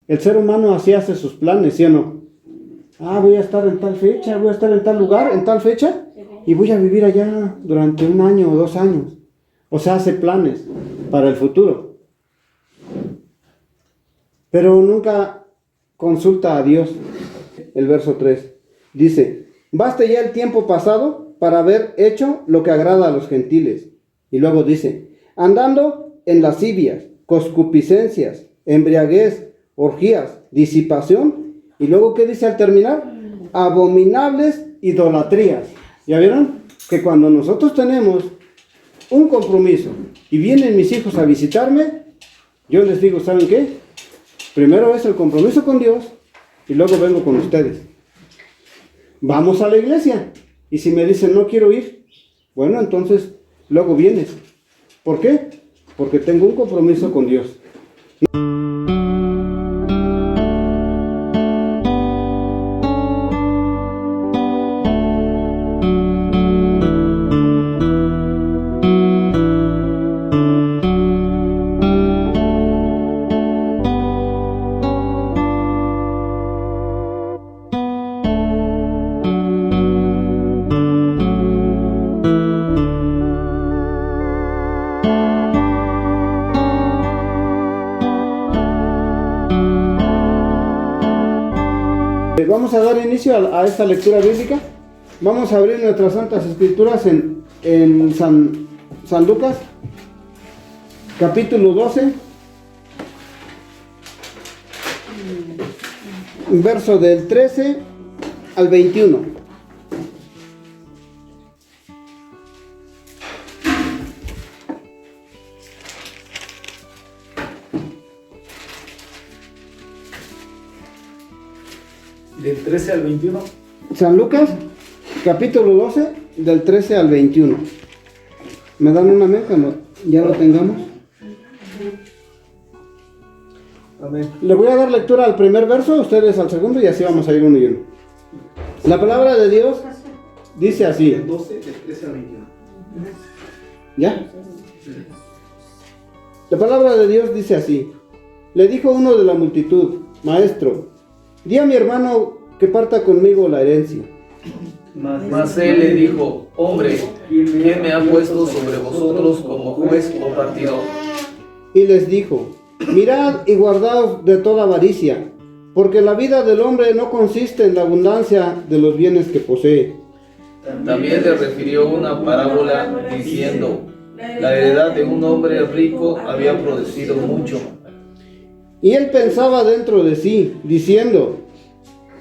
El ser humano así hace sus planes, ¿sí o no? Voy a estar en tal fecha, voy a estar en tal lugar, en tal fecha, y voy a vivir allá durante 1 año o 2 años. O sea, hace planes para el futuro. Pero nunca consulta a Dios. El verso 3 dice: baste ya el tiempo pasado para haber hecho lo que agrada a los gentiles. Y luego dice: andando en lascivias, concupiscencias, embriaguez, orgías, disipación. Y luego, ¿qué dice al terminar? Abominables idolatrías. ¿Ya vieron? Que cuando nosotros tenemos un compromiso y vienen mis hijos a visitarme, yo les digo, ¿saben qué? Primero es el compromiso con Dios y luego vengo con ustedes. Vamos a la iglesia. Y si me dicen, no quiero ir, bueno, entonces luego vienes. ¿Por qué? Porque tengo un compromiso con Dios. Vamos a dar inicio a esta lectura bíblica. Vamos a abrir nuestras santas escrituras en San Lucas, capítulo 12, verso del 13 al 21. Del 13 al 21. San Lucas, capítulo 12, del 13 al 21. ¿Me dan una amén cuando ya lo tengamos? Amén. Le voy a dar lectura al primer verso, ustedes al segundo, y así vamos a ir uno y uno. La palabra de Dios dice así. Del 12, del 13 al 21. ¿Ya? La palabra de Dios dice así. Le dijo uno de la multitud: maestro, di a mi hermano que parta conmigo la herencia. Mas él le dijo: hombre, ¿quién me ha puesto sobre vosotros como juez o partidor? Y les dijo: mirad y guardaos de toda avaricia, porque la vida del hombre no consiste en la abundancia de los bienes que posee. También le refirió una parábola diciendo: la heredad de un hombre rico había producido mucho. Y él pensaba dentro de sí, diciendo: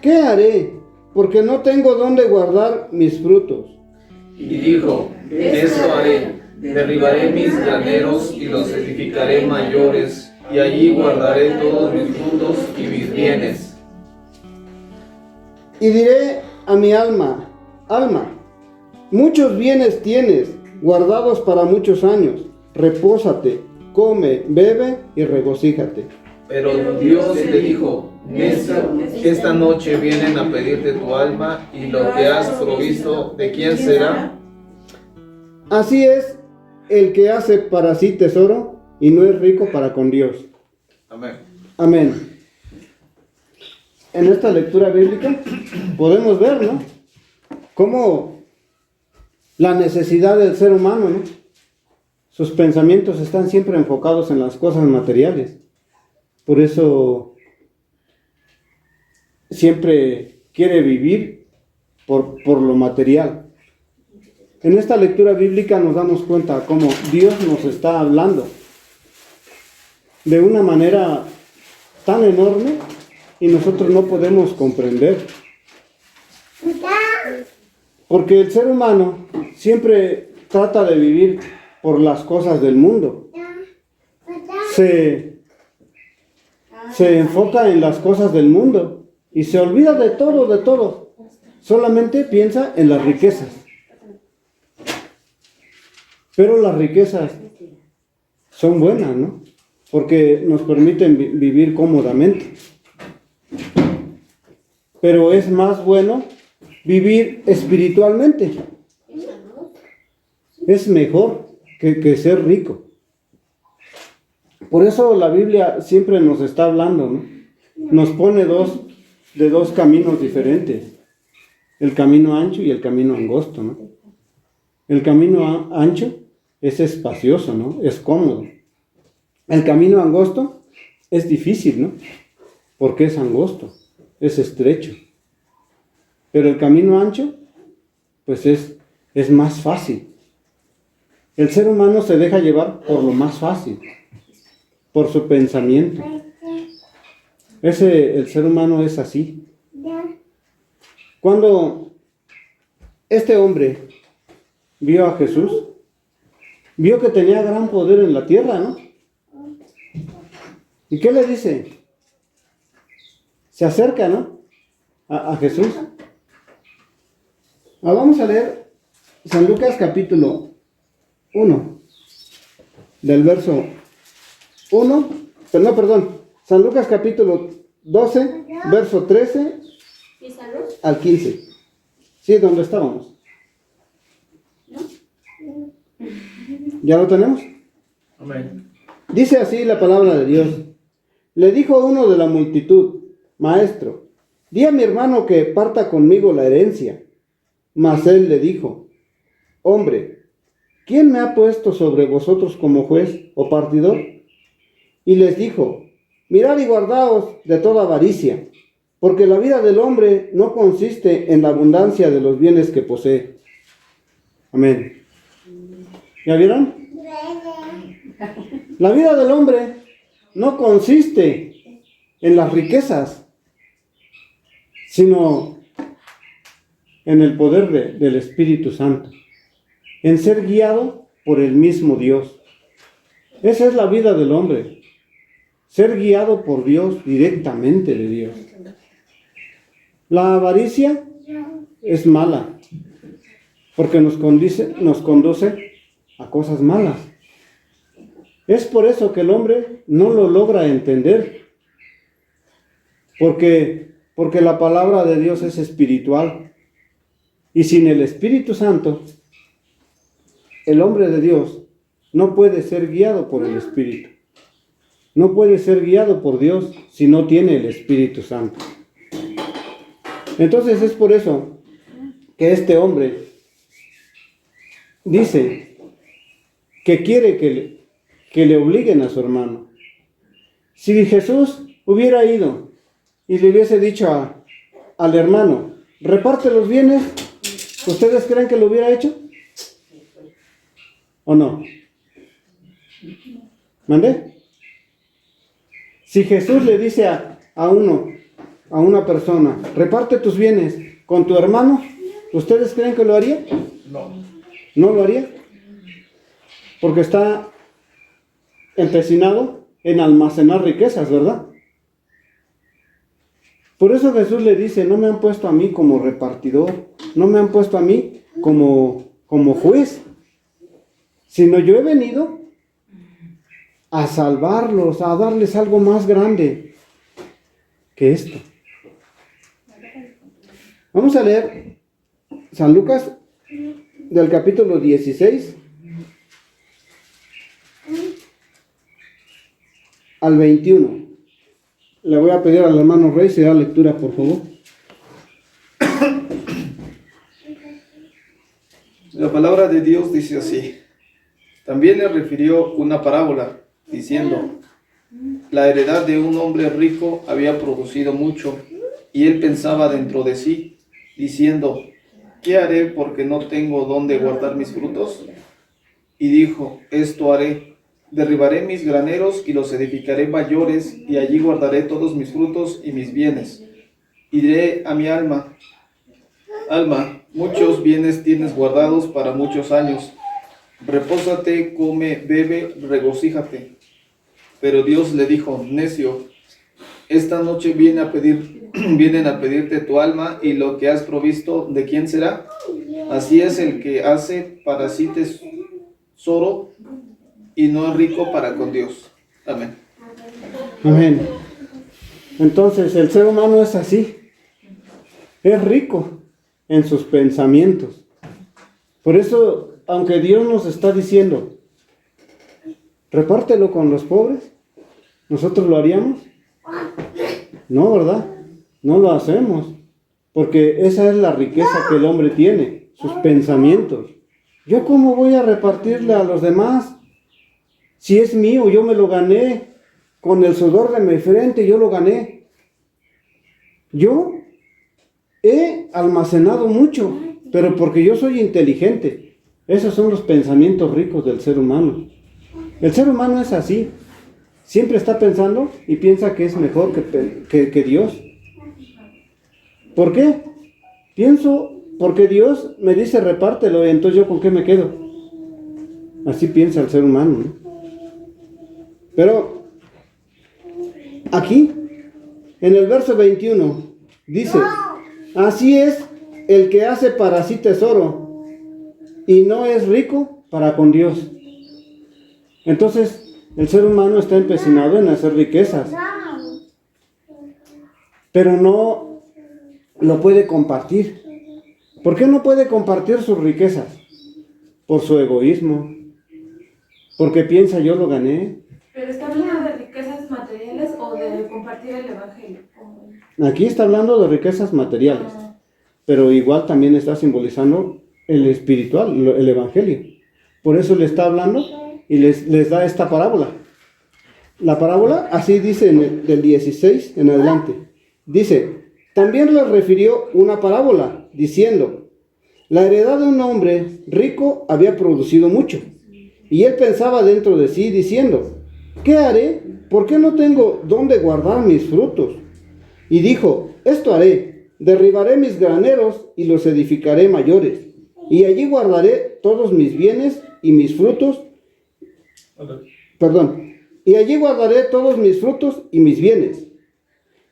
¿qué haré? Porque no tengo dónde guardar mis frutos. Y dijo: esto haré, derribaré mis graneros y los edificaré mayores, y allí guardaré todos mis frutos y mis bienes. Y diré a mi alma: alma, muchos bienes tienes, guardados para muchos años. Repósate, come, bebe y regocíjate. Pero Dios le dijo: necio, esta noche vienen a pedirte tu alma, y lo que has provisto, ¿de quién será? Así es el que hace para sí tesoro y no es rico para con Dios. Amén. Amén. En esta lectura bíblica podemos ver, ¿no?, cómo la necesidad del ser humano, ¿no?, sus pensamientos están siempre enfocados en las cosas materiales. Por eso siempre quiere vivir por lo material. En esta lectura bíblica nos damos cuenta cómo Dios nos está hablando de una manera tan enorme y nosotros no podemos comprender. Porque el ser humano siempre trata de vivir por las cosas del mundo. Se enfoca en las cosas del mundo y se olvida de todo. Solamente piensa en las riquezas. Pero las riquezas son buenas, ¿no?, porque nos permiten vivir cómodamente. Pero es más bueno vivir espiritualmente. Es mejor que ser rico. Por eso la Biblia siempre nos está hablando, ¿no?, nos pone dos caminos diferentes. El camino ancho y el camino angosto, ¿no? El camino ancho es espacioso, ¿no? Es cómodo. El camino angosto es difícil, ¿no? Porque es angosto, es estrecho. Pero el camino ancho, pues es más fácil. El ser humano se deja llevar por lo más fácil, por su pensamiento. El ser humano es así. Cuando este hombre vio a Jesús, vio que tenía gran poder en la tierra, ¿no? ¿Y qué le dice? Se acerca, ¿no? A Jesús. Vamos a leer San Lucas capítulo 1, del verso 1, San Lucas capítulo 12, verso 13 al 15. Sí, ¿dónde estábamos? ¿Ya lo tenemos? Amén. Dice así la palabra de Dios. Le dijo uno de la multitud: Maestro, di a mi hermano que parta conmigo la herencia. Mas él le dijo: Hombre, ¿quién me ha puesto sobre vosotros como juez o partidor? Y les dijo: Mirad y guardaos de toda avaricia, porque la vida del hombre no consiste en la abundancia de los bienes que posee. Amén. ¿Ya vieron? La vida del hombre no consiste en las riquezas, sino en el poder del Espíritu Santo, en ser guiado por el mismo Dios. Esa es la vida del hombre, ser guiado por Dios, directamente de Dios. La avaricia es mala, porque nos conduce a cosas malas. Es por eso que el hombre no lo logra entender, porque la palabra de Dios es espiritual, y sin el Espíritu Santo, el hombre de Dios no puede ser guiado por el Espíritu. No puede ser guiado por Dios si no tiene el Espíritu Santo. Entonces es por eso que este hombre dice que quiere que le obliguen a su hermano. Si Jesús hubiera ido y le hubiese dicho al hermano: reparte los bienes, ¿ustedes creen que lo hubiera hecho? ¿O no? ¿Mandé? Si Jesús le dice a una persona: reparte tus bienes con tu hermano, ¿ustedes creen que lo haría? No. ¿No lo haría? Porque está empecinado en almacenar riquezas, ¿verdad? Por eso Jesús le dice: no me han puesto a mí como repartidor, no me han puesto a mí como juez, sino yo he venido a salvarlos, a darles algo más grande que esto. Vamos a leer San Lucas del capítulo 16 al 21. Le voy a pedir al hermano Rey si da lectura, por favor. La palabra de Dios dice así. También le refirió una parábola, diciendo: la heredad de un hombre rico había producido mucho, y él pensaba dentro de sí, diciendo: ¿qué haré porque no tengo dónde guardar mis frutos? Y dijo: esto haré, derribaré mis graneros y los edificaré mayores, y allí guardaré todos mis frutos y mis bienes. Y diré a mi alma: alma, muchos bienes tienes guardados para muchos años. Repósate, come, bebe, regocíjate. Pero Dios le dijo: necio, esta noche vienen a pedirte tu alma, y lo que has provisto, ¿de quién será? Así es el que hace para sí tesoro y no es rico para con Dios. Amén. Amén. Entonces el ser humano es así. Es rico en sus pensamientos. Por eso, aunque Dios nos está diciendo: repártelo con los pobres, ¿nosotros lo haríamos? No, ¿verdad? No lo hacemos. Porque esa es la riqueza que el hombre tiene, sus pensamientos. ¿Yo cómo voy a repartirle a los demás? Si es mío, yo me lo gané. Con el sudor de mi frente yo lo gané. Yo he almacenado mucho, pero porque yo soy inteligente. Esos son los pensamientos ricos del ser humano. El ser humano es así. Siempre está pensando y piensa que es mejor que Dios. ¿Por qué? Pienso porque Dios me dice repártelo, y entonces yo con qué me quedo. Así piensa el ser humano, ¿no? Pero aquí, en el verso 21, dice: así es el que hace para sí tesoro y no es rico para con Dios. Entonces, el ser humano está empecinado en hacer riquezas, pero no lo puede compartir. ¿Por qué no puede compartir sus riquezas? Por su egoísmo, porque piensa yo lo gané. ¿Pero está hablando de riquezas materiales o de compartir el evangelio? Aquí está hablando de riquezas materiales, pero igual también está simbolizando el espiritual, el evangelio. Por eso le está hablando y les da esta parábola. La parábola, así dice del 16 en adelante. Dice: también les refirió una parábola, diciendo: la heredad de un hombre rico había producido mucho. Y él pensaba dentro de sí, diciendo: ¿qué haré? ¿Por qué no tengo dónde guardar mis frutos? Y dijo: esto haré, derribaré mis graneros y los edificaré mayores. Y allí guardaré todos mis bienes y mis frutos. Y allí guardaré todos mis frutos y mis bienes.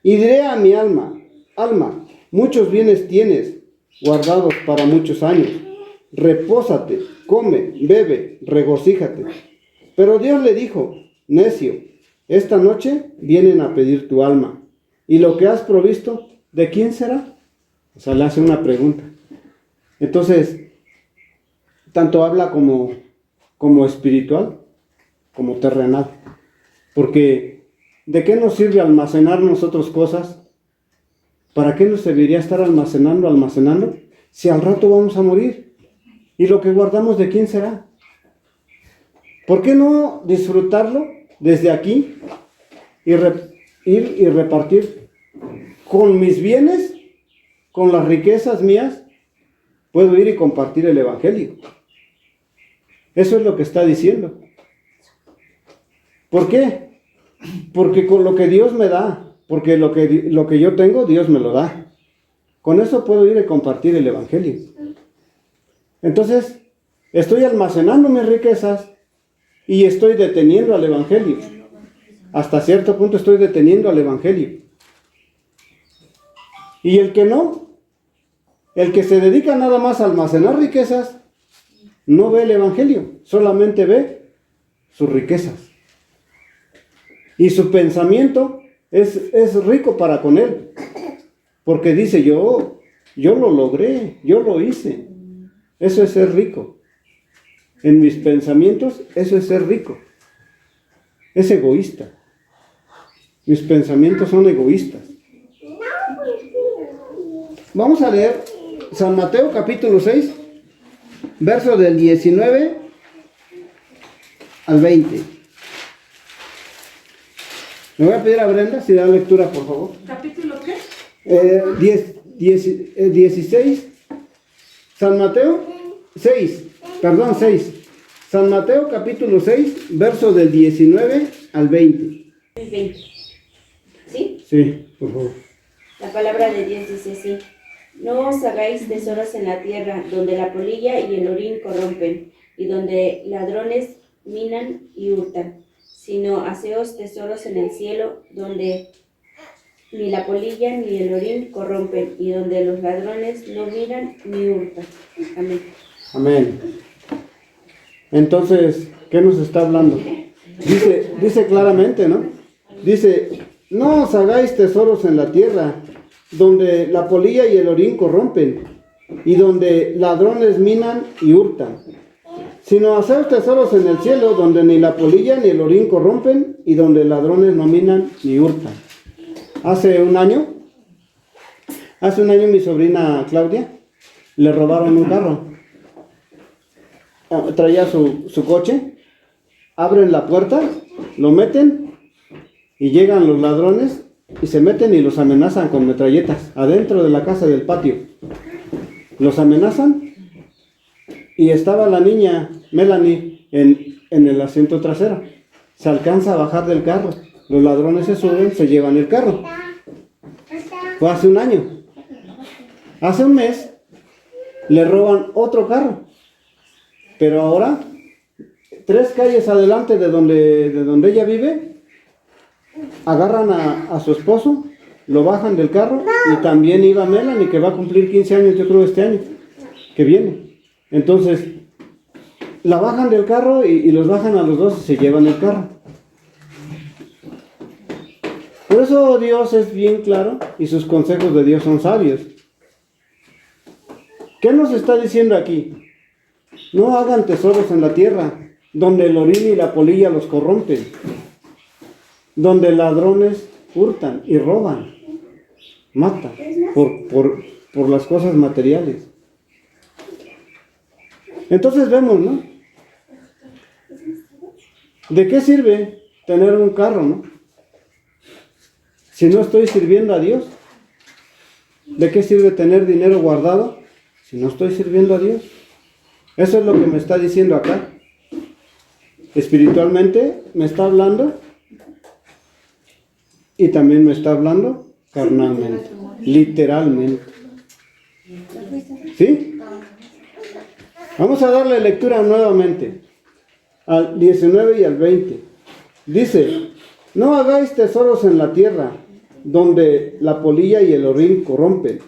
Y diré a mi alma: alma, muchos bienes tienes guardados para muchos años. Repósate, come, bebe, regocíjate. Pero Dios le dijo: necio, esta noche vienen a pedir tu alma. ¿Y lo que has provisto, de quién será? O sea, le hace una pregunta. Entonces, tanto habla como espiritual, como terrenal. Porque, ¿de qué nos sirve almacenar nosotros cosas? ¿Para qué nos serviría estar almacenando? Si al rato vamos a morir. ¿Y lo que guardamos, de quién será? ¿Por qué no disfrutarlo desde aquí y ir y repartir con mis bienes, con las riquezas mías? Puedo ir y compartir el evangelio. Eso es lo que está diciendo. ¿Por qué? Porque con lo que Dios me da, porque lo que yo tengo, Dios me lo da. Con eso puedo ir y compartir el evangelio. Entonces, estoy almacenando mis riquezas y estoy deteniendo al evangelio. Hasta cierto punto estoy deteniendo al evangelio. Y el que no, el que se dedica nada más a almacenar riquezas, no ve el evangelio, solamente ve sus riquezas. Y su pensamiento es rico para con él. Porque dice: yo lo logré, yo lo hice. Eso es ser rico. En mis pensamientos, eso es ser rico. Es egoísta. Mis pensamientos son egoístas. Vamos a leer San Mateo capítulo 6, verso del 19 al 20. Le voy a pedir a Brenda si da lectura, por favor. ¿Capítulo qué? 16. San Mateo 6. San Mateo capítulo 6, verso del 19 al 20. 20. ¿Sí? Sí, por favor. La palabra de Dios dice así: no os hagáis tesoros en la tierra, donde la polilla y el orín corrompen, y donde ladrones minan y hurtan, sino haceos tesoros en el cielo, donde ni la polilla ni el orín corrompen, y donde los ladrones no minan ni hurtan. Amén. Amén. Entonces, ¿qué nos está hablando? Dice claramente, ¿no? Dice: no os hagáis tesoros en la tierra, donde la polilla y el orín corrompen, y donde ladrones minan y hurtan, sino hacer tesoros en el cielo, donde ni la polilla ni el orín corrompen, y donde ladrones no minan ni hurtan. Hace un año mi sobrina Claudia le robaron un carro. Traía su coche, abren la puerta, lo meten y llegan los ladrones y se meten y los amenazan con metralletas adentro de la casa del patio. Los amenazan y estaba la niña Melanie en el asiento trasero. Se alcanza a bajar del carro. Los ladrones se suben, se llevan el carro. Fue hace un año. Hace un mes le roban otro carro. Pero ahora, 3 calles adelante de donde ella vive, agarran a su esposo, lo bajan del carro y también iba Melanie, que va a cumplir 15 años, yo creo, este año, que viene. Entonces, la bajan del carro y los bajan a los dos y se llevan el carro. Por eso Dios es bien claro y sus consejos de Dios son sabios. ¿Qué nos está diciendo aquí? No hagan tesoros en la tierra, donde el orín y la polilla los corrompen, donde ladrones hurtan y roban, matan por las cosas materiales. Entonces vemos, ¿no? ¿De qué sirve tener un carro, no? Si no estoy sirviendo a Dios. ¿De qué sirve tener dinero guardado si no estoy sirviendo a Dios? Eso es lo que me está diciendo acá. Espiritualmente me está hablando y también me está hablando carnalmente, literalmente. ¿Sí? Vamos a darle lectura nuevamente al 19 y al 20. Dice: no hagáis tesoros en la tierra, donde la polilla y el orín corrompen,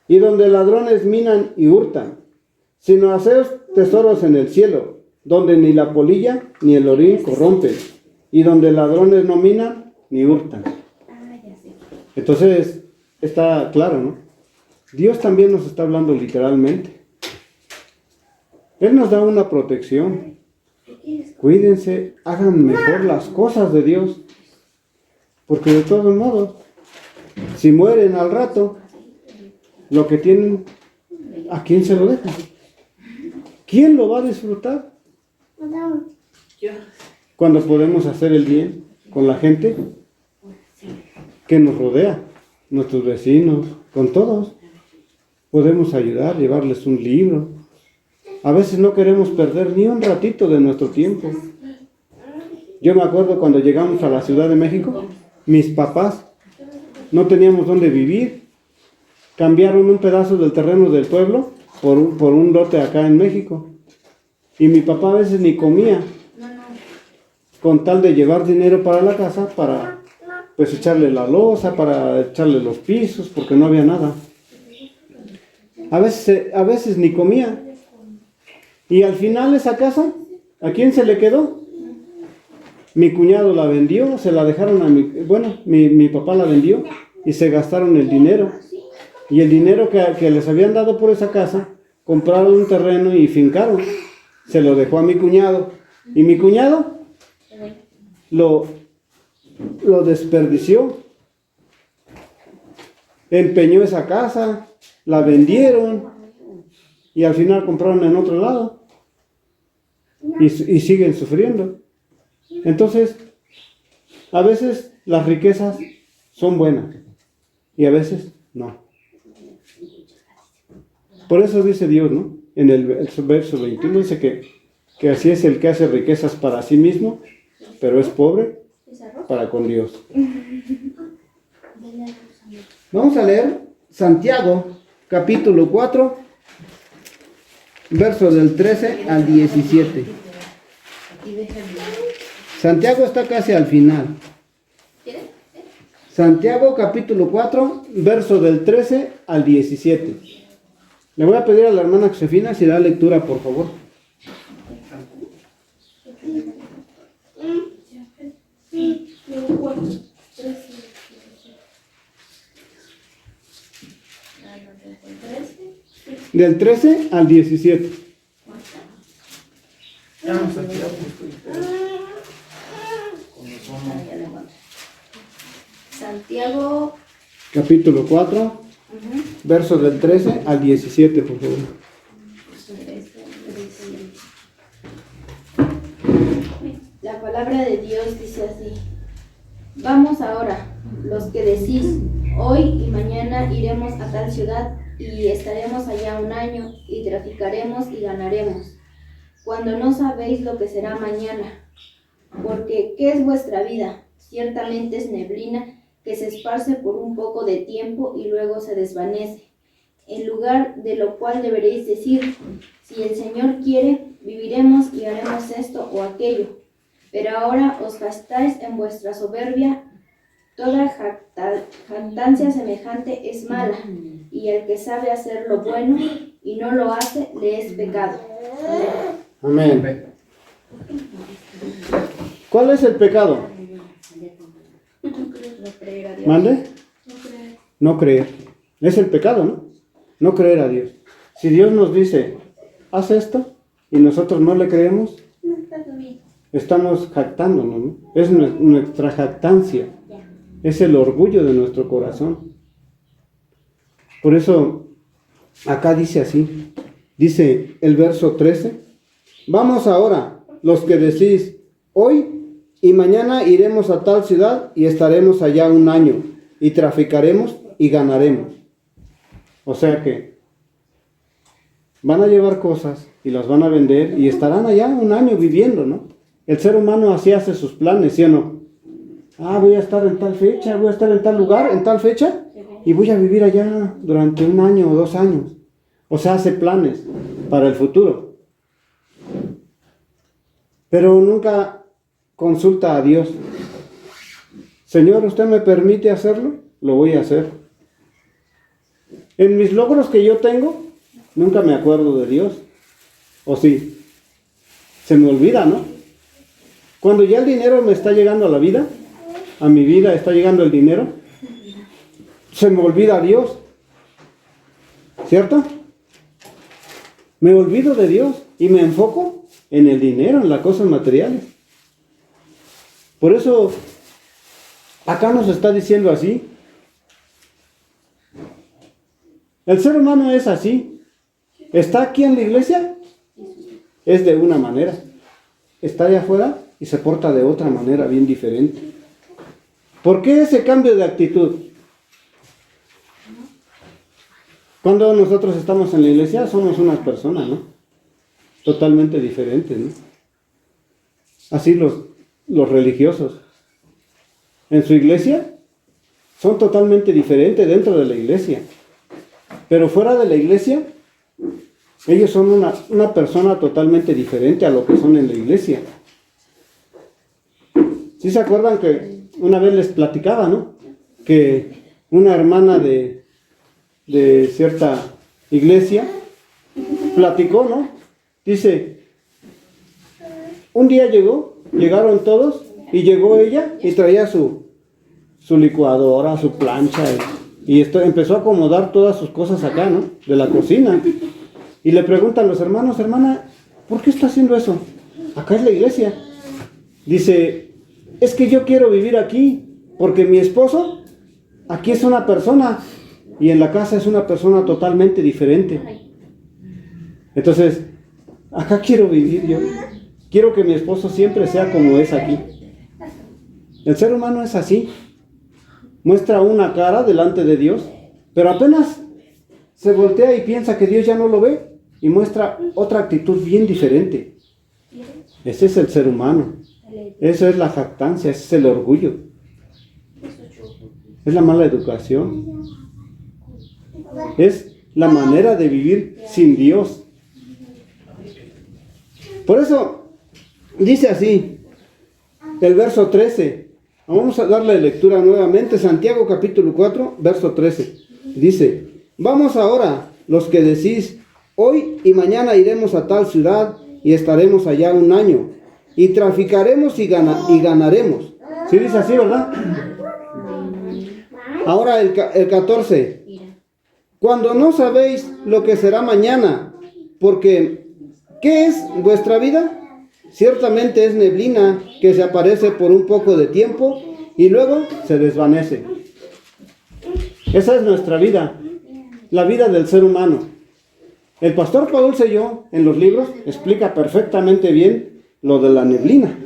y donde ladrones minan y hurtan, sino haceos tesoros en el cielo, donde ni la polilla ni el orín corrompen, y donde ladrones no minan ni hurtan. Entonces, está claro, ¿no? Dios también nos está hablando literalmente. Él nos da una protección. Cuídense, hagan mejor las cosas de Dios, porque de todos modos, si mueren al rato, lo que tienen, ¿a quién se lo dejan? ¿Quién lo va a disfrutar? Cuando podemos hacer el bien con la gente que nos rodea, nuestros vecinos, con todos. Podemos ayudar, llevarles un libro. A veces no queremos perder ni un ratito de nuestro tiempo. Yo me acuerdo cuando llegamos a la Ciudad de México, mis papás no teníamos dónde vivir. Cambiaron un pedazo del terreno del pueblo por un lote acá en México. Y mi papá a veces ni comía, con tal de llevar dinero para la casa, para pues echarle la loza, para echarle los pisos, porque no había nada. A veces ni comía. Y al final esa casa, ¿a quién se le quedó? Mi cuñado la vendió, se la dejaron a mi papá la vendió y se gastaron el dinero. Y el dinero que les habían dado por esa casa, compraron un terreno y fincaron. Se lo dejó a mi cuñado. Y mi cuñado lo desperdició. Empeñó esa casa, la vendieron y al final compraron en otro lado. Y siguen sufriendo. Entonces, a veces las riquezas son buenas y a veces no. Por eso dice Dios, ¿no? En el verso 21 dice que así es el que hace riquezas para sí mismo, pero es pobre para con Dios. Vamos a leer Santiago, capítulo 4, verso del 13 al 17. Santiago está casi al final. Santiago, capítulo 4, verso del 13 al 17. Le voy a pedir a la hermana Josefina si da lectura, por favor. Del 13 al 17. Santiago capítulo 4, versos del 13 al 17, por favor. La palabra de Dios dice así: vamos ahora, los que decís, hoy y mañana iremos a tal ciudad y estaremos allá un año y traficaremos y ganaremos, cuando no sabéis lo que será mañana. Porque, ¿qué es vuestra vida? Ciertamente es neblina que se esparce por un poco de tiempo y luego se desvanece. En lugar de lo cual deberéis decir, si el Señor quiere, viviremos y haremos esto o aquello. Pero ahora os jactáis en vuestra soberbia. Toda jactancia semejante es mala, y el que sabe hacer lo bueno y no lo hace, le es pecado. Amén. ¿Cuál es el pecado? No creer a Dios. ¿Mande? No creer. Es el pecado, ¿no? No creer a Dios. Si Dios nos dice, haz esto, y nosotros no le creemos, estamos jactándonos, ¿no? Es nuestra jactancia. Es el orgullo de nuestro corazón. Por eso, acá dice así. Dice el verso 13. Vamos ahora, los que decís, hoy y mañana iremos a tal ciudad y estaremos allá un año, y traficaremos y ganaremos. O sea que van a llevar cosas y las van a vender y estarán allá un año viviendo, ¿no? El ser humano así hace sus planes, ¿sí o no? Voy a estar en tal fecha, voy a estar en tal lugar, en tal fecha, y voy a vivir allá durante un año o 2 años. O sea, hace planes para el futuro. Pero nunca consulta a Dios. Señor, ¿usted me permite hacerlo? Lo voy a hacer. En mis logros que yo tengo, nunca me acuerdo de Dios. ¿O sí? Se me olvida, ¿no? Cuando ya el dinero me está llegando a la vida, a mi vida está llegando el dinero, se me olvida Dios. ¿Cierto? Me olvido de Dios y me enfoco en el dinero, en las cosas materiales. Por eso, acá nos está diciendo así. El ser humano es así. Está aquí en la iglesia, es de una manera. Está allá afuera y se porta de otra manera, bien diferente. ¿Por qué ese cambio de actitud? Cuando nosotros estamos en la iglesia, somos unas personas, ¿no? Totalmente diferentes, ¿no? Así los religiosos. En su iglesia, son totalmente diferentes dentro de la iglesia. Pero fuera de la iglesia, ellos son una persona totalmente diferente a lo que son en la iglesia. ¿Sí se acuerdan que una vez les platicaba, ¿no? Que una hermana de cierta iglesia platicó, ¿no? Dice, un día llegaron todos y llegó ella y traía su licuadora, su plancha y empezó a acomodar todas sus cosas acá, ¿no? De la cocina. Y le preguntan los hermanos, hermana, ¿por qué está haciendo eso? Acá es la iglesia. Dice, es que yo quiero vivir aquí porque mi esposo aquí es una persona y en la casa es una persona totalmente diferente. Entonces, acá quiero vivir yo. Quiero que mi esposo siempre sea como es aquí. El ser humano es así. Muestra una cara delante de Dios, pero apenas se voltea y piensa que Dios ya no lo ve y muestra otra actitud bien diferente. Ese es el ser humano. Eso es la jactancia, ese es el orgullo. Es la mala educación. Es la manera de vivir sin Dios. Por eso dice así, el verso 13. Vamos a darle lectura nuevamente. Santiago capítulo 4, verso 13. Dice, vamos ahora, los que decís, hoy y mañana iremos a tal ciudad y estaremos allá un año. Y traficaremos y ganaremos. ¿Sí dice así, verdad? Ahora el 14. Cuando no sabéis lo que será mañana, porque ¿qué es vuestra vida? Ciertamente es neblina que se aparece por un poco de tiempo y luego se desvanece. Esa es nuestra vida, la vida del ser humano. El pastor Paul Selló, en los libros, explica perfectamente bien lo de la neblina.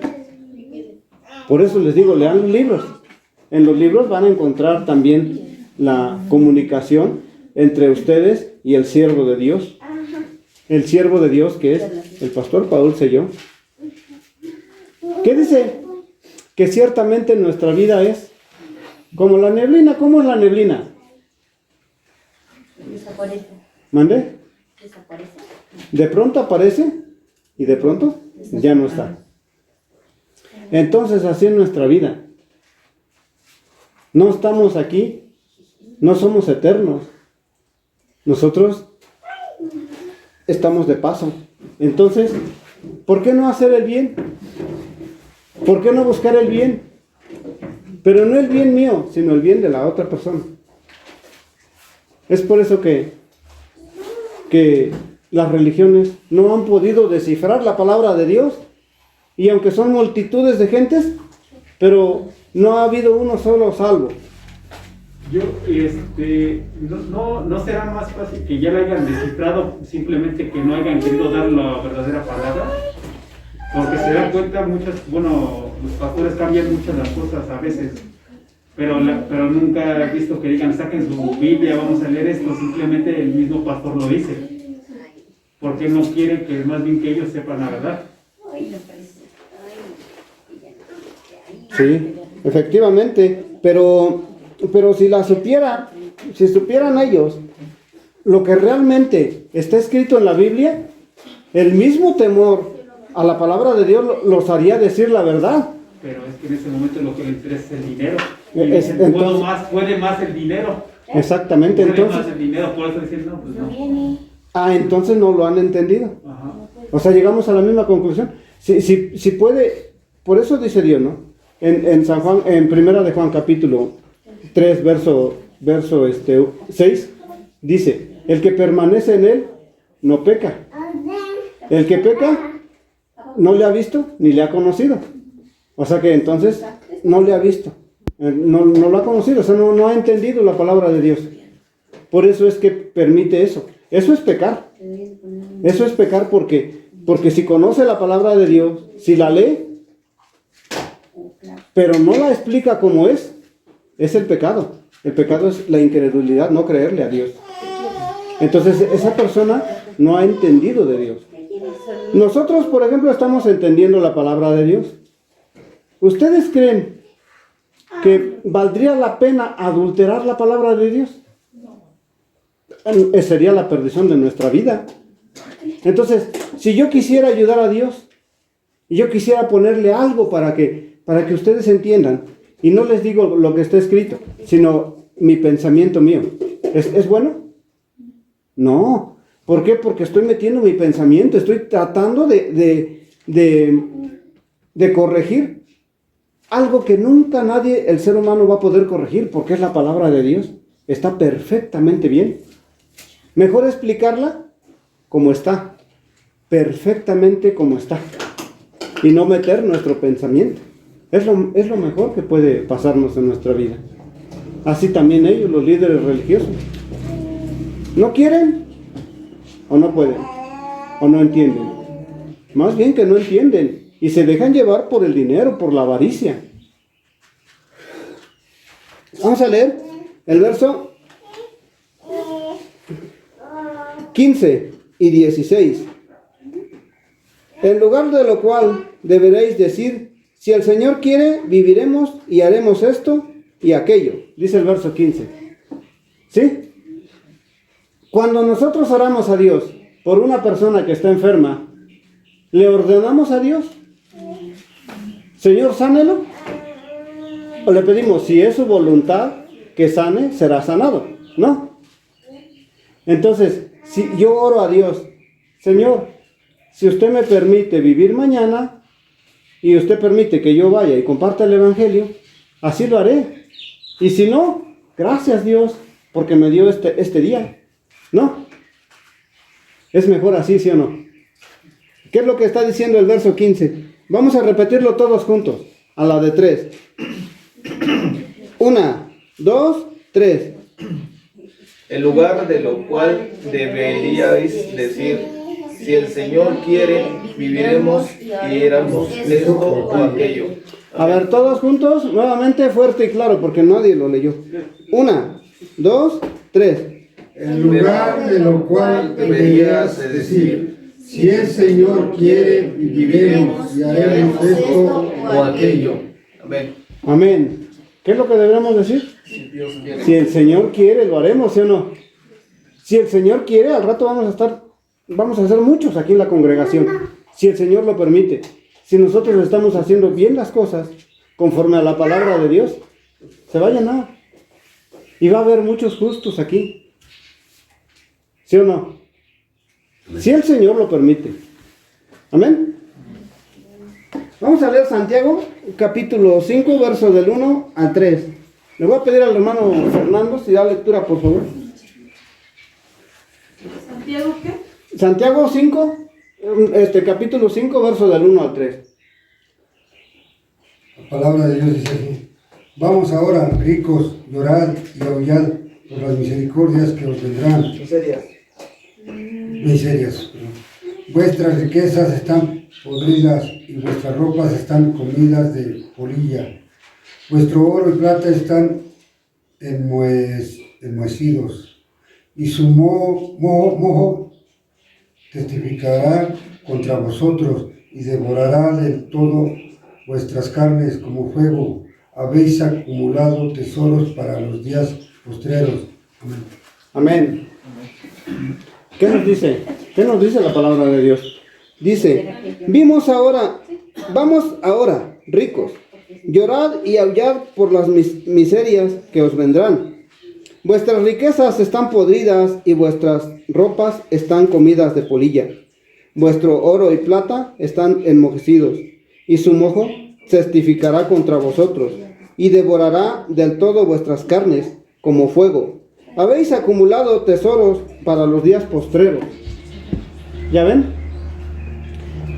Por eso les digo, lean los libros. En los libros van a encontrar también la comunicación entre ustedes y el siervo de Dios. El siervo de Dios, que es el pastor Paul Selló. ¿Qué dice? Que ciertamente nuestra vida es como la neblina. ¿Cómo es la neblina? Desaparece. ¿Mande? Desaparece. De pronto aparece y de pronto ya no está. Entonces así es nuestra vida. No estamos aquí, no somos eternos. Nosotros estamos de paso. Entonces, ¿por qué no hacer el bien? ¿Por qué no buscar el bien? Pero no el bien mío, sino el bien de la otra persona. Es por eso que las religiones no han podido descifrar la palabra de Dios. Y aunque son multitudes de gentes, pero no ha habido uno solo salvo. Yo, no será más fácil que ya la hayan descifrado, simplemente que no hayan querido dar la verdadera palabra, porque se dan cuenta los pastores cambian muchas las cosas a veces, pero nunca he visto que digan, saquen su Biblia, vamos a leer esto, simplemente el mismo pastor lo dice, porque no quieren que más bien que ellos sepan la verdad. Sí, efectivamente, pero si supieran ellos lo que realmente está escrito en la Biblia, el mismo temor a la palabra de Dios los haría decir la verdad. Pero es que en ese momento lo que le interesa es el dinero. Puede más el dinero. Exactamente, Puede entonces. más el dinero, por eso dicen, no, pues no. Entonces no lo han entendido. Ajá. O sea, llegamos a la misma conclusión. Si puede, por eso dice Dios, ¿no? En San Juan, en Primera de Juan, capítulo 3, verso 6, dice, el que permanece en él no peca. El que peca no le ha visto ni le ha conocido. O sea que entonces no le ha visto, no lo ha conocido, o sea, no ha entendido la palabra de Dios. Por eso es que permite eso. Eso es pecar. Eso es pecar porque si conoce la palabra de Dios, si la lee, pero no la explica como es el pecado. El pecado es la incredulidad, no creerle a Dios. Entonces esa persona no ha entendido de Dios. Nosotros, por ejemplo, estamos entendiendo la palabra de Dios. ¿Ustedes creen que valdría la pena adulterar la palabra de Dios? Sería la perdición de nuestra vida. Entonces, si yo quisiera ayudar a Dios y yo quisiera ponerle algo para que ustedes entiendan, y no les digo lo que está escrito, sino mi pensamiento mío, ¿es bueno? No. ¿Por qué? Porque estoy metiendo mi pensamiento, estoy tratando de corregir algo que nunca el ser humano va a poder corregir, porque es la palabra de Dios. Está perfectamente bien. Mejor explicarla como está, perfectamente como está, y no meter nuestro pensamiento. Es lo mejor que puede pasarnos en nuestra vida. Así también ellos, los líderes religiosos. ¿No quieren? ¿O no pueden? ¿O no entienden? Más bien que no entienden y se dejan llevar por el dinero, por la avaricia. Vamos a leer el verso 15 y 16. En lugar de lo cual deberéis decir, si el Señor quiere, viviremos y haremos esto y aquello. Dice el verso 15. ¿Sí? Cuando nosotros oramos a Dios por una persona que está enferma, ¿le ordenamos a Dios? Señor, sánelo. O le pedimos, si es su voluntad que sane, será sanado. No. Entonces, si yo oro a Dios, Señor, si usted me permite vivir mañana y usted permite que yo vaya y comparta el Evangelio, así lo haré. Y si no, gracias Dios, porque me dio este día. ¿No? Es mejor así, ¿sí o no? ¿Qué es lo que está diciendo el verso 15? Vamos a repetirlo todos juntos, a la de 3. 1, 2, 3. En lugar de lo cual deberíais decir, si el Señor quiere, viviremos y éramos esto o aquello. A ver, todos juntos, nuevamente fuerte y claro, porque nadie lo leyó. 1, 2, 3. En lugar de lo cual deberías decir, si el Señor quiere, viviremos y haremos esto o aquello. Amén. Amén. ¿Qué es lo que deberíamos decir? Si Dios quiere. Si el Señor quiere, lo haremos, ¿sí o no? Si el Señor quiere, al rato vamos a ser muchos aquí en la congregación. Si el Señor lo permite. Si nosotros estamos haciendo bien las cosas, conforme a la palabra de Dios, se va a llenar. Y va a haber muchos justos aquí. ¿Sí o no? Si el Señor lo permite. Amén. Vamos a leer Santiago, capítulo 5, verso del 1 al 3. Le voy a pedir al hermano Fernando si da lectura, por favor. ¿Santiago qué? Santiago 5, capítulo 5, verso del 1 al 3. La palabra de Dios dice así: vamos ahora, ricos, llorad y aullad por las misericordias que os vendrán. Miserias. Vuestras riquezas están podridas y vuestras ropas están comidas de polilla. Vuestro oro y plata están enmohecidos, y su moho testificará contra vosotros y devorará del todo vuestras carnes como fuego. Habéis acumulado tesoros para los días postreros. Amén. Amén. ¿Qué nos dice? ¿Qué nos dice la palabra de Dios? Dice, vamos ahora, ricos, llorad y aullad por las miserias que os vendrán. Vuestras riquezas están podridas y vuestras ropas están comidas de polilla. Vuestro oro y plata están enmojecidos, y su moho testificará contra vosotros, y devorará del todo vuestras carnes como fuego. Habéis acumulado tesoros para los días postreros. ¿Ya ven?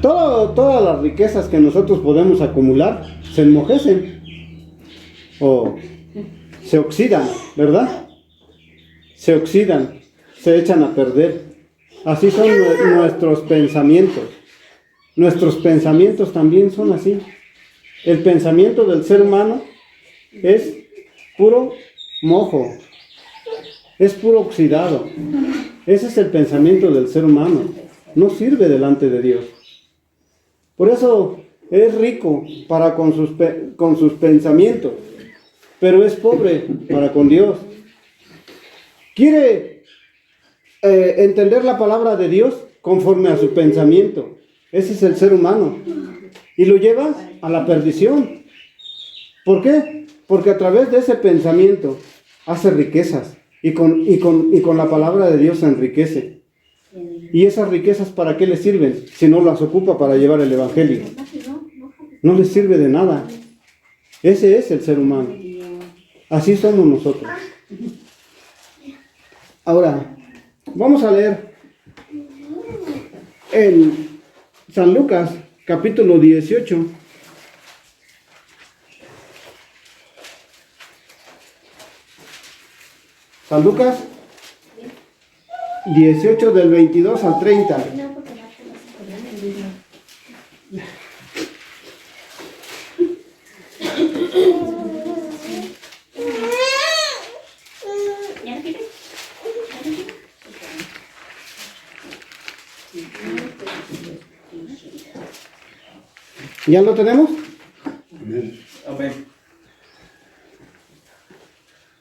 Todas las riquezas que nosotros podemos acumular se enmojecen o se oxidan, ¿verdad? Se oxidan, se echan a perder. Así son nuestros pensamientos. Nuestros pensamientos también son así. El pensamiento del ser humano es puro mojo, es puro oxidado. Ese es el pensamiento del ser humano. No sirve delante de Dios. Por eso es rico para con sus pensamientos, pero es pobre para con Dios. Quiere entender la palabra de Dios conforme a su pensamiento. Ese es el ser humano. Y lo lleva a la perdición. ¿Por qué? Porque a través de ese pensamiento hace riquezas. Y con la palabra de Dios se enriquece. ¿Y esas riquezas para qué le sirven? Si no las ocupa para llevar el evangelio. No les sirve de nada. Ese es el ser humano. Así somos nosotros. Ahora, vamos a leer en San Lucas, capítulo 18. San Lucas 18 del 22 al 30. ¿Ya lo tenemos? Amén.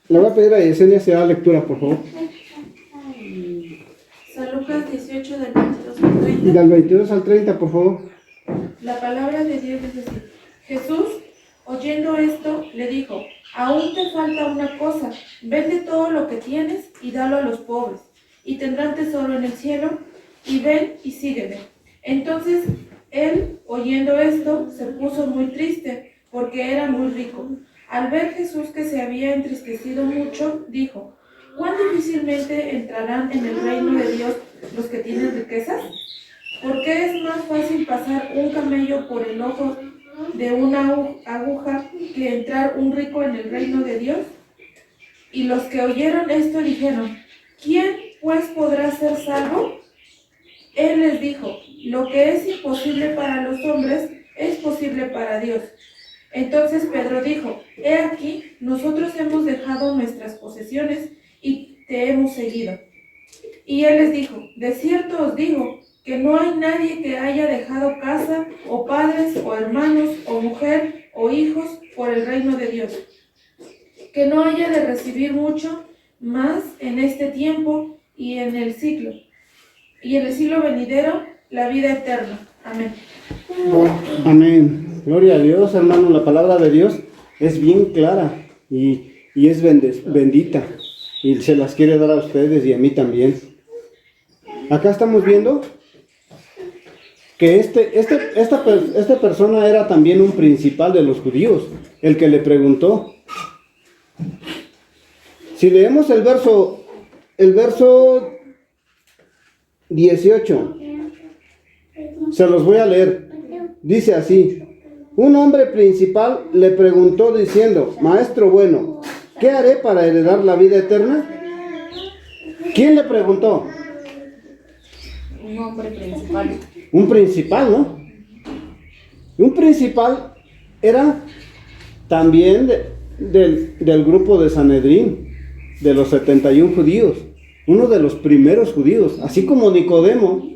Le voy a pedir a Yesenia si da lectura, por favor. San Lucas 18 del 22 al 30. Del 22 al 30, por favor. La palabra de Dios dice así: Jesús, oyendo esto, le dijo: aún te falta una cosa, vende todo lo que tienes y dalo a los pobres, y tendrán tesoro en el cielo, y ven y sígueme. Entonces él, oyendo esto, se puso muy triste, porque era muy rico. Al ver Jesús que se había entristecido mucho, dijo: ¿cuán difícilmente entrarán en el reino de Dios los que tienen riquezas? ¿Por qué es más fácil pasar un camello por el ojo de una aguja que entrar un rico en el reino de Dios? Y los que oyeron esto dijeron, ¿quién pues podrá ser salvo? Él les dijo, lo que es imposible para los hombres es posible para Dios. Entonces Pedro dijo, he aquí, nosotros hemos dejado nuestras posesiones y te hemos seguido. Y él les dijo, de cierto os digo, que no hay nadie que haya dejado casa, o padres, o hermanos, o mujer, o hijos, por el reino de Dios, que no haya de recibir mucho más en este tiempo y en el siglo venidero, la vida eterna. Amén. Amén. Gloria a Dios, hermano. La palabra de Dios es bien clara y es bendita. Y se las quiere dar a ustedes y a mí también. Acá estamos viendo que esta persona era también un principal de los judíos, el que le preguntó. Si leemos el verso 18, se los voy a leer. Dice así: un hombre principal le preguntó diciendo, maestro bueno, ¿qué haré para heredar la vida eterna? ¿Quién le preguntó? Un hombre principal. Un principal, ¿no? Un principal era también del grupo de Sanedrín, de los 71 judíos, uno de los primeros judíos, así como Nicodemo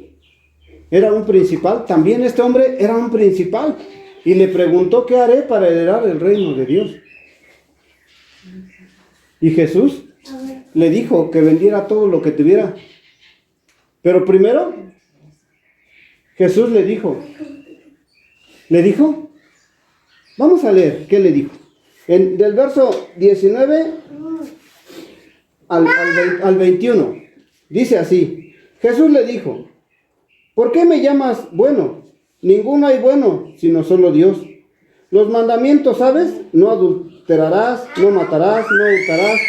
era un principal, también este hombre era un principal, y le preguntó, ¿qué haré para heredar el reino de Dios? Y Jesús le dijo que vendiera todo lo que tuviera. Pero primero, Jesús le dijo, vamos a leer, ¿qué le dijo? Del verso 19 al 21, dice así: Jesús le dijo, ¿por qué me llamas bueno? Ninguno hay bueno, sino solo Dios. Los mandamientos, ¿sabes? No adulterarás, no matarás, no hurtarás,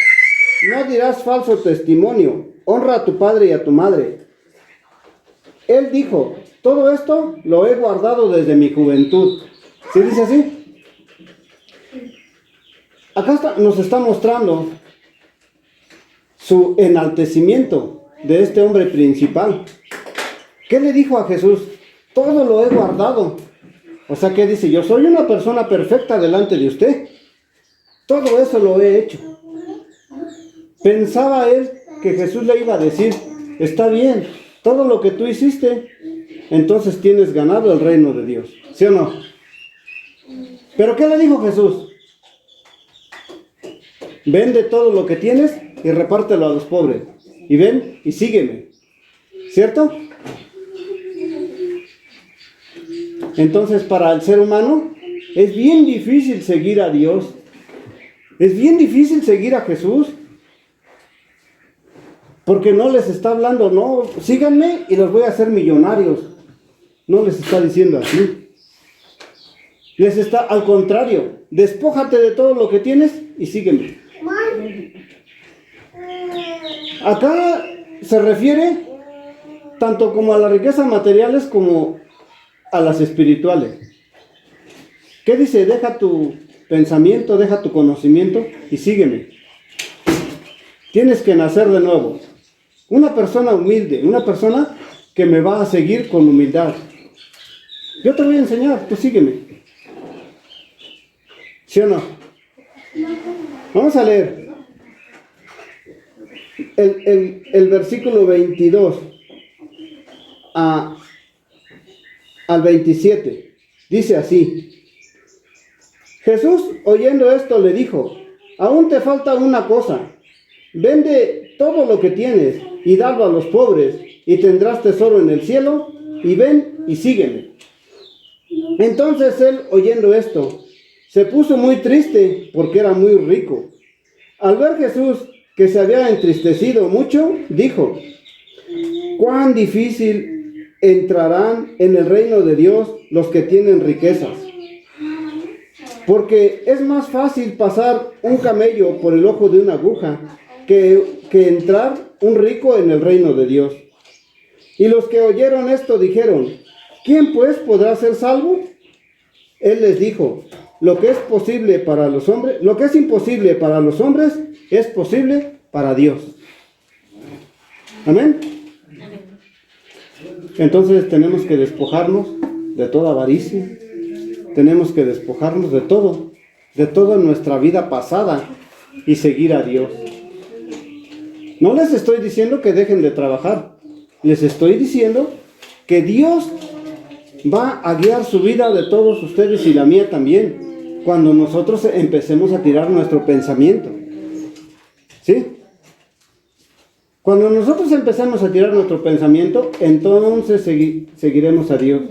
no dirás falso testimonio, honra a tu padre y a tu madre. Él dijo, todo esto lo he guardado desde mi juventud. ¿Sí dice así? Acá nos está mostrando su enaltecimiento de este hombre principal. ¿Qué le dijo a Jesús? Todo lo he guardado. O sea, ¿qué dice? Yo soy una persona perfecta delante de usted. Todo eso lo he hecho. Pensaba él que Jesús le iba a decir, está bien, todo lo que tú hiciste, entonces tienes ganado el reino de Dios. ¿Sí o no? ¿Pero qué le dijo Jesús? Vende todo lo que tienes y repártelo a los pobres. Y ven y sígueme. ¿Cierto? Entonces, para el ser humano es bien difícil seguir a Dios. Es bien difícil seguir a Jesús. Porque no les está hablando, no, síganme y los voy a hacer millonarios. No les está diciendo así. Les está, al contrario, despójate de todo lo que tienes y sígueme. Acá se refiere tanto como a las riquezas materiales como a las espirituales. ¿Qué dice? Deja tu pensamiento, deja tu conocimiento y sígueme. Tienes que nacer de nuevo. Una persona humilde, una persona que me va a seguir con humildad. Yo te voy a enseñar, tú sígueme. ¿Sí o no? Vamos a leer el versículo 22 al 27. Dice así: Jesús, oyendo esto, le dijo, aún te falta una cosa. Vende todo lo que tienes y dalo a los pobres, y tendrás tesoro en el cielo, y ven y sígueme. Entonces él, oyendo esto, se puso muy triste porque era muy rico. Al ver Jesús que se había entristecido mucho, dijo, cuán difícil entrarán en el reino de Dios los que tienen riquezas. Porque es más fácil pasar un camello por el ojo de una aguja que entrar un rico en el reino de Dios. Y los que oyeron esto dijeron, ¿quién pues podrá ser salvo? Él les dijo, lo que es imposible para los hombres es posible para Dios. Amén. Entonces tenemos que despojarnos de toda avaricia. Tenemos que despojarnos de toda nuestra vida pasada y seguir a Dios. No les estoy diciendo que dejen de trabajar. Les estoy diciendo que Dios va a guiar su vida de todos ustedes y la mía también, cuando nosotros empecemos a tirar nuestro pensamiento. ¿Sí? Cuando nosotros empecemos a tirar nuestro pensamiento, entonces seguiremos a Dios.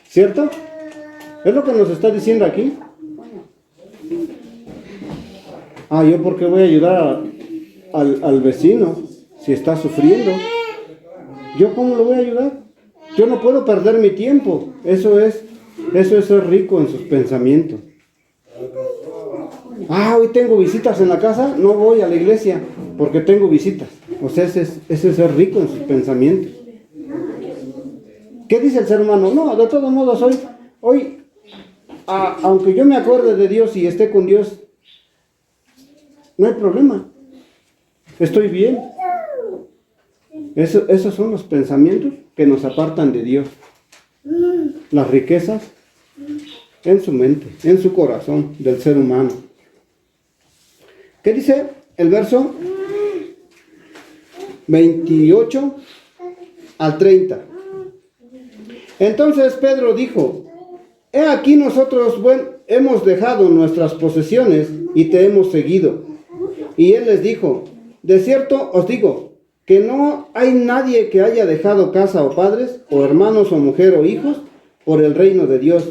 ¿Cierto? ¿Es lo que nos está diciendo aquí? ¿Yo por qué voy a ayudar al vecino si está sufriendo? ¿Yo cómo lo voy a ayudar? Yo no puedo perder mi tiempo. Eso es ser rico en sus pensamientos. Hoy tengo visitas en la casa, no voy a la iglesia porque tengo visitas. O sea, ese es ser rico en sus pensamientos. ¿Qué dice el ser humano? No, de todos modos, hoy aunque yo me acuerde de Dios y esté con Dios, no hay problema. Estoy bien. Esos son los pensamientos que nos apartan de Dios. Las riquezas en su mente, en su corazón del ser humano. ¿Qué dice el verso 28 al 30? Entonces Pedro dijo: he aquí nosotros hemos dejado nuestras posesiones y te hemos seguido. Y él les dijo: de cierto os digo, que no hay nadie que haya dejado casa o padres, o hermanos o mujer o hijos, por el reino de Dios,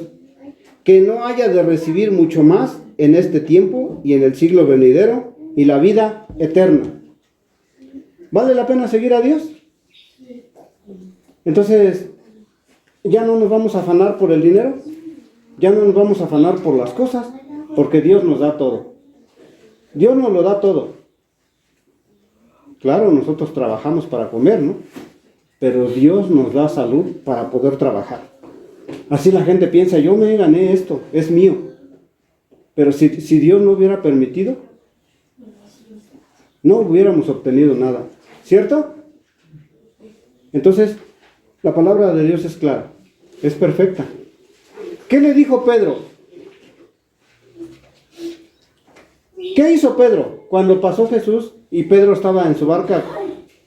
que no haya de recibir mucho más en este tiempo y en el siglo venidero, y la vida eterna. ¿Vale la pena seguir a Dios? Entonces, ya no nos vamos a afanar por el dinero, ya no nos vamos a afanar por las cosas, porque Dios nos da todo. Dios nos lo da todo. Claro, nosotros trabajamos para comer, ¿no? Pero Dios nos da salud para poder trabajar. Así la gente piensa: yo me gané esto, es mío. Pero si Dios no hubiera permitido, no hubiéramos obtenido nada. ¿Cierto? Entonces, la palabra de Dios es clara, es perfecta. ¿Qué le dijo Pedro? ¿Qué hizo Pedro cuando pasó Jesús y Pedro estaba en su barca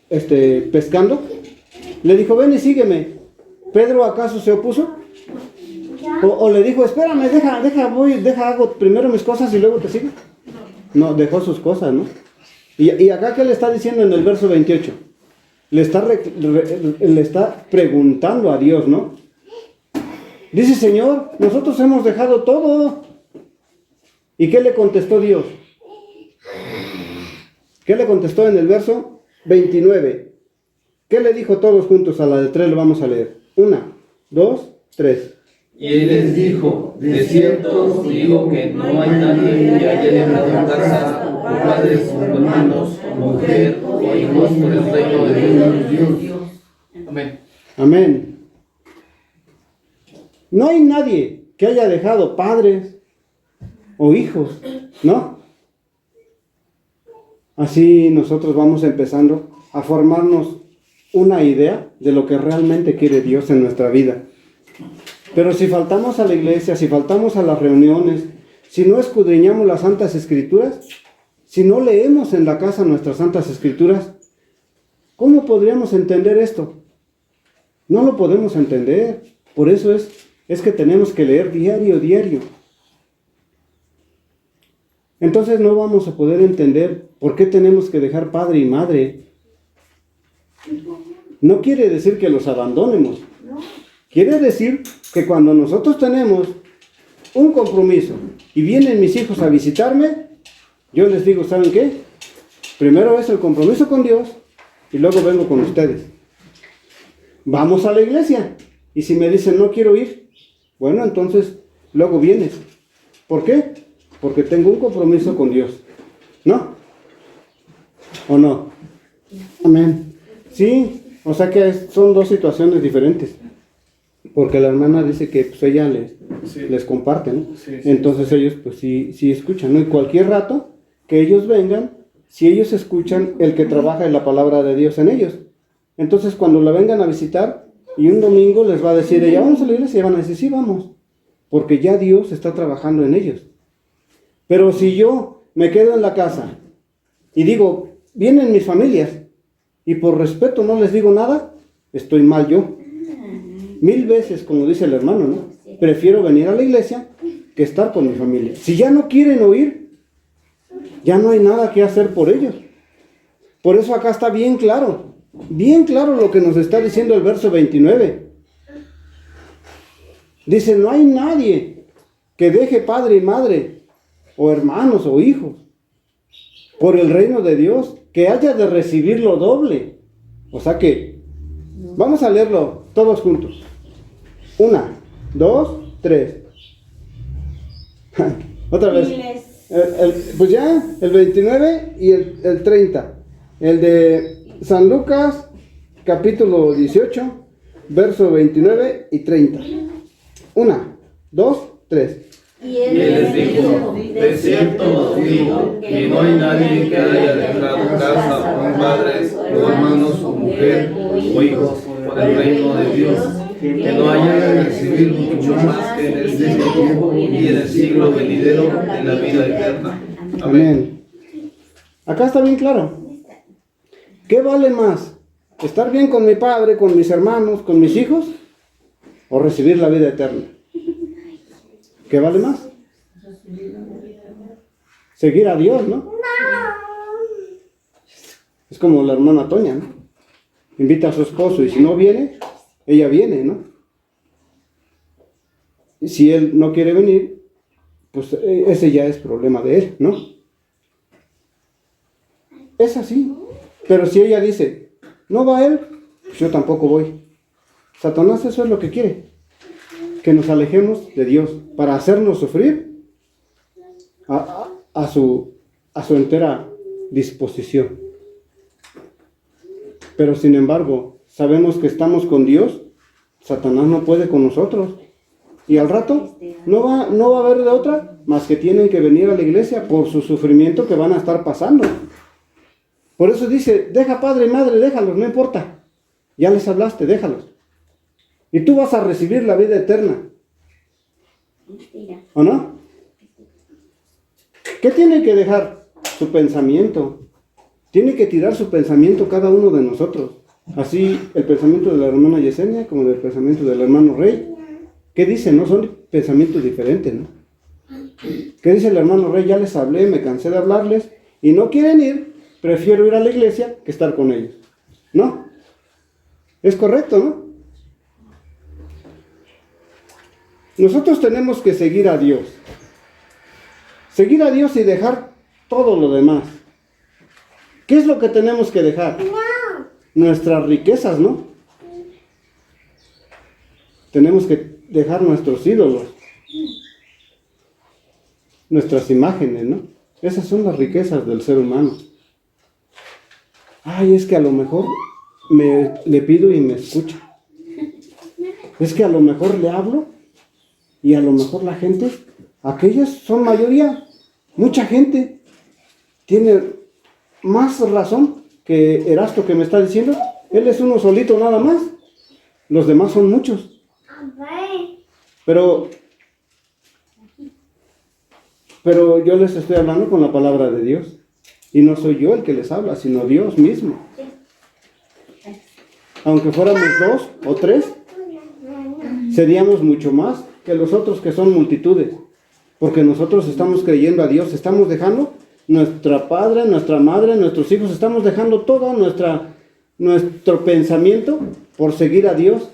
pescando? Le dijo: ven y sígueme. ¿Pedro acaso se opuso? ¿O le dijo: espérame, hago primero mis cosas y luego te sigo? No, dejó sus cosas, ¿no? Y acá, ¿qué le está diciendo en el verso 28? Le está preguntando a Dios, ¿no? Dice: Señor, nosotros hemos dejado todo. ¿Y qué le contestó Dios? ¿Qué le contestó en el verso 29? ¿Qué le dijo todos juntos? A la de 3 lo vamos a leer. 1, 2, 3. Y él les dijo: de cierto os digo que no hay nadie que haya dejado casa, o padres, o hermanos, o mujer, o hijos por el reino de Dios. Amén. Amén. No hay nadie que haya dejado padres o hijos, ¿no? Así nosotros vamos empezando a formarnos una idea de lo que realmente quiere Dios en nuestra vida. Pero si faltamos a la iglesia, si faltamos a las reuniones, si no escudriñamos las Santas Escrituras, si no leemos en la casa nuestras Santas Escrituras, ¿cómo podríamos entender esto? No lo podemos entender. Por eso es que tenemos que leer diario. Entonces no vamos a poder entender por qué tenemos que dejar padre y madre. No quiere decir que los abandonemos. Quiere decir que cuando nosotros tenemos un compromiso y vienen mis hijos a visitarme, yo les digo: ¿saben qué? Primero es el compromiso con Dios y luego vengo con ustedes. Vamos a la iglesia. Y si me dicen: no quiero ir, bueno, entonces luego vienes. ¿Por qué? Porque tengo un compromiso con Dios. ¿No? ¿O no? Amén. Sí, o sea que son dos situaciones diferentes. Porque la hermana dice que pues ella Sí. les comparte, ¿no? Sí, sí, Entonces ellos pues sí escuchan, ¿no? Y cualquier rato que ellos vengan, si ellos escuchan el que trabaja en la palabra de Dios en ellos. Entonces cuando la vengan a visitar y un domingo les va a decir ella, vamos a la iglesia, y van a decir, sí, vamos. Porque ya Dios está trabajando en ellos. Pero si yo me quedo en la casa y digo, vienen mis familias, y por respeto no les digo nada, estoy mal yo. 1000 veces, como dice el hermano, ¿no? Prefiero venir a la iglesia que estar con mi familia. Si ya no quieren oír, ya no hay nada que hacer por ellos. Por eso acá está bien claro lo que nos está diciendo el verso 29. Dice, no hay nadie que deje padre y madre, o hermanos o hijos, por el reino de Dios, que haya de recibir lo doble. O sea que, vamos a leerlo todos juntos. 1, 2, 3. Otra vez. Pues ya, el 29 y el 30. El de San Lucas, capítulo 18, verso 29 y 30. 1, 2, 3. Y Y él les dijo, de cierto os digo, que no hay nadie que haya dejado casa, o padres, o hermanos, o mujer, o hijos, por el reino de Dios, que no haya de recibir mucho más que en este tiempo y en el siglo venidero de la vida eterna. Amén. Amén. Acá está bien claro. ¿Qué vale más? ¿Estar bien con mi padre, con mis hermanos, con mis hijos? ¿O recibir la vida eterna? ¿Qué vale más? Seguir a Dios, ¿no? Es como la hermana Toña, ¿no? Invita a su esposo y si no viene, ella viene, ¿no? Y si él no quiere venir, pues ese ya es problema de él, ¿no? Es así. Pero si ella dice, no va él, pues yo tampoco voy. Satanás eso es lo que quiere. Que nos alejemos de Dios para hacernos sufrir a su entera disposición. Pero sin embargo, sabemos que estamos con Dios, Satanás no puede con nosotros. Y al rato no va a haber de otra más que tienen que venir a la iglesia por su sufrimiento que van a estar pasando. Por eso dice, deja padre y madre, déjalos, no importa. Ya les hablaste, déjalos. Y tú vas a recibir la vida eterna. ¿O no? ¿Qué tiene que dejar? Su pensamiento. Tiene que tirar su pensamiento cada uno de nosotros. Así el pensamiento de la hermana Yesenia como el pensamiento del hermano Rey. ¿Qué dice? No son pensamientos diferentes, ¿no? ¿Qué dice el hermano Rey? Ya les hablé, me cansé de hablarles y no quieren ir, prefiero ir a la iglesia que estar con ellos. ¿No? Es correcto, ¿no? Nosotros tenemos que seguir a Dios. Seguir a Dios y dejar todo lo demás. ¿Qué es lo que tenemos que dejar? Nuestras riquezas, ¿no? Tenemos que dejar nuestros ídolos, nuestras imágenes, ¿no? Esas son las riquezas del ser humano. Ay, es que a lo mejor le pido y me escucha. Es que a lo mejor le hablo y a lo mejor la gente, aquellas son mayoría, mucha gente tiene más razón que Erasto que me está diciendo. Él es uno solito nada más, los demás son muchos. Pero yo les estoy hablando con la palabra de Dios. Y no soy yo el que les habla, sino Dios mismo. Aunque fuéramos 2 o 3, seríamos mucho más que los otros que son multitudes. Porque nosotros estamos creyendo a Dios, estamos dejando nuestra padre, nuestra madre, nuestros hijos, estamos dejando todo nuestro pensamiento por seguir a Dios.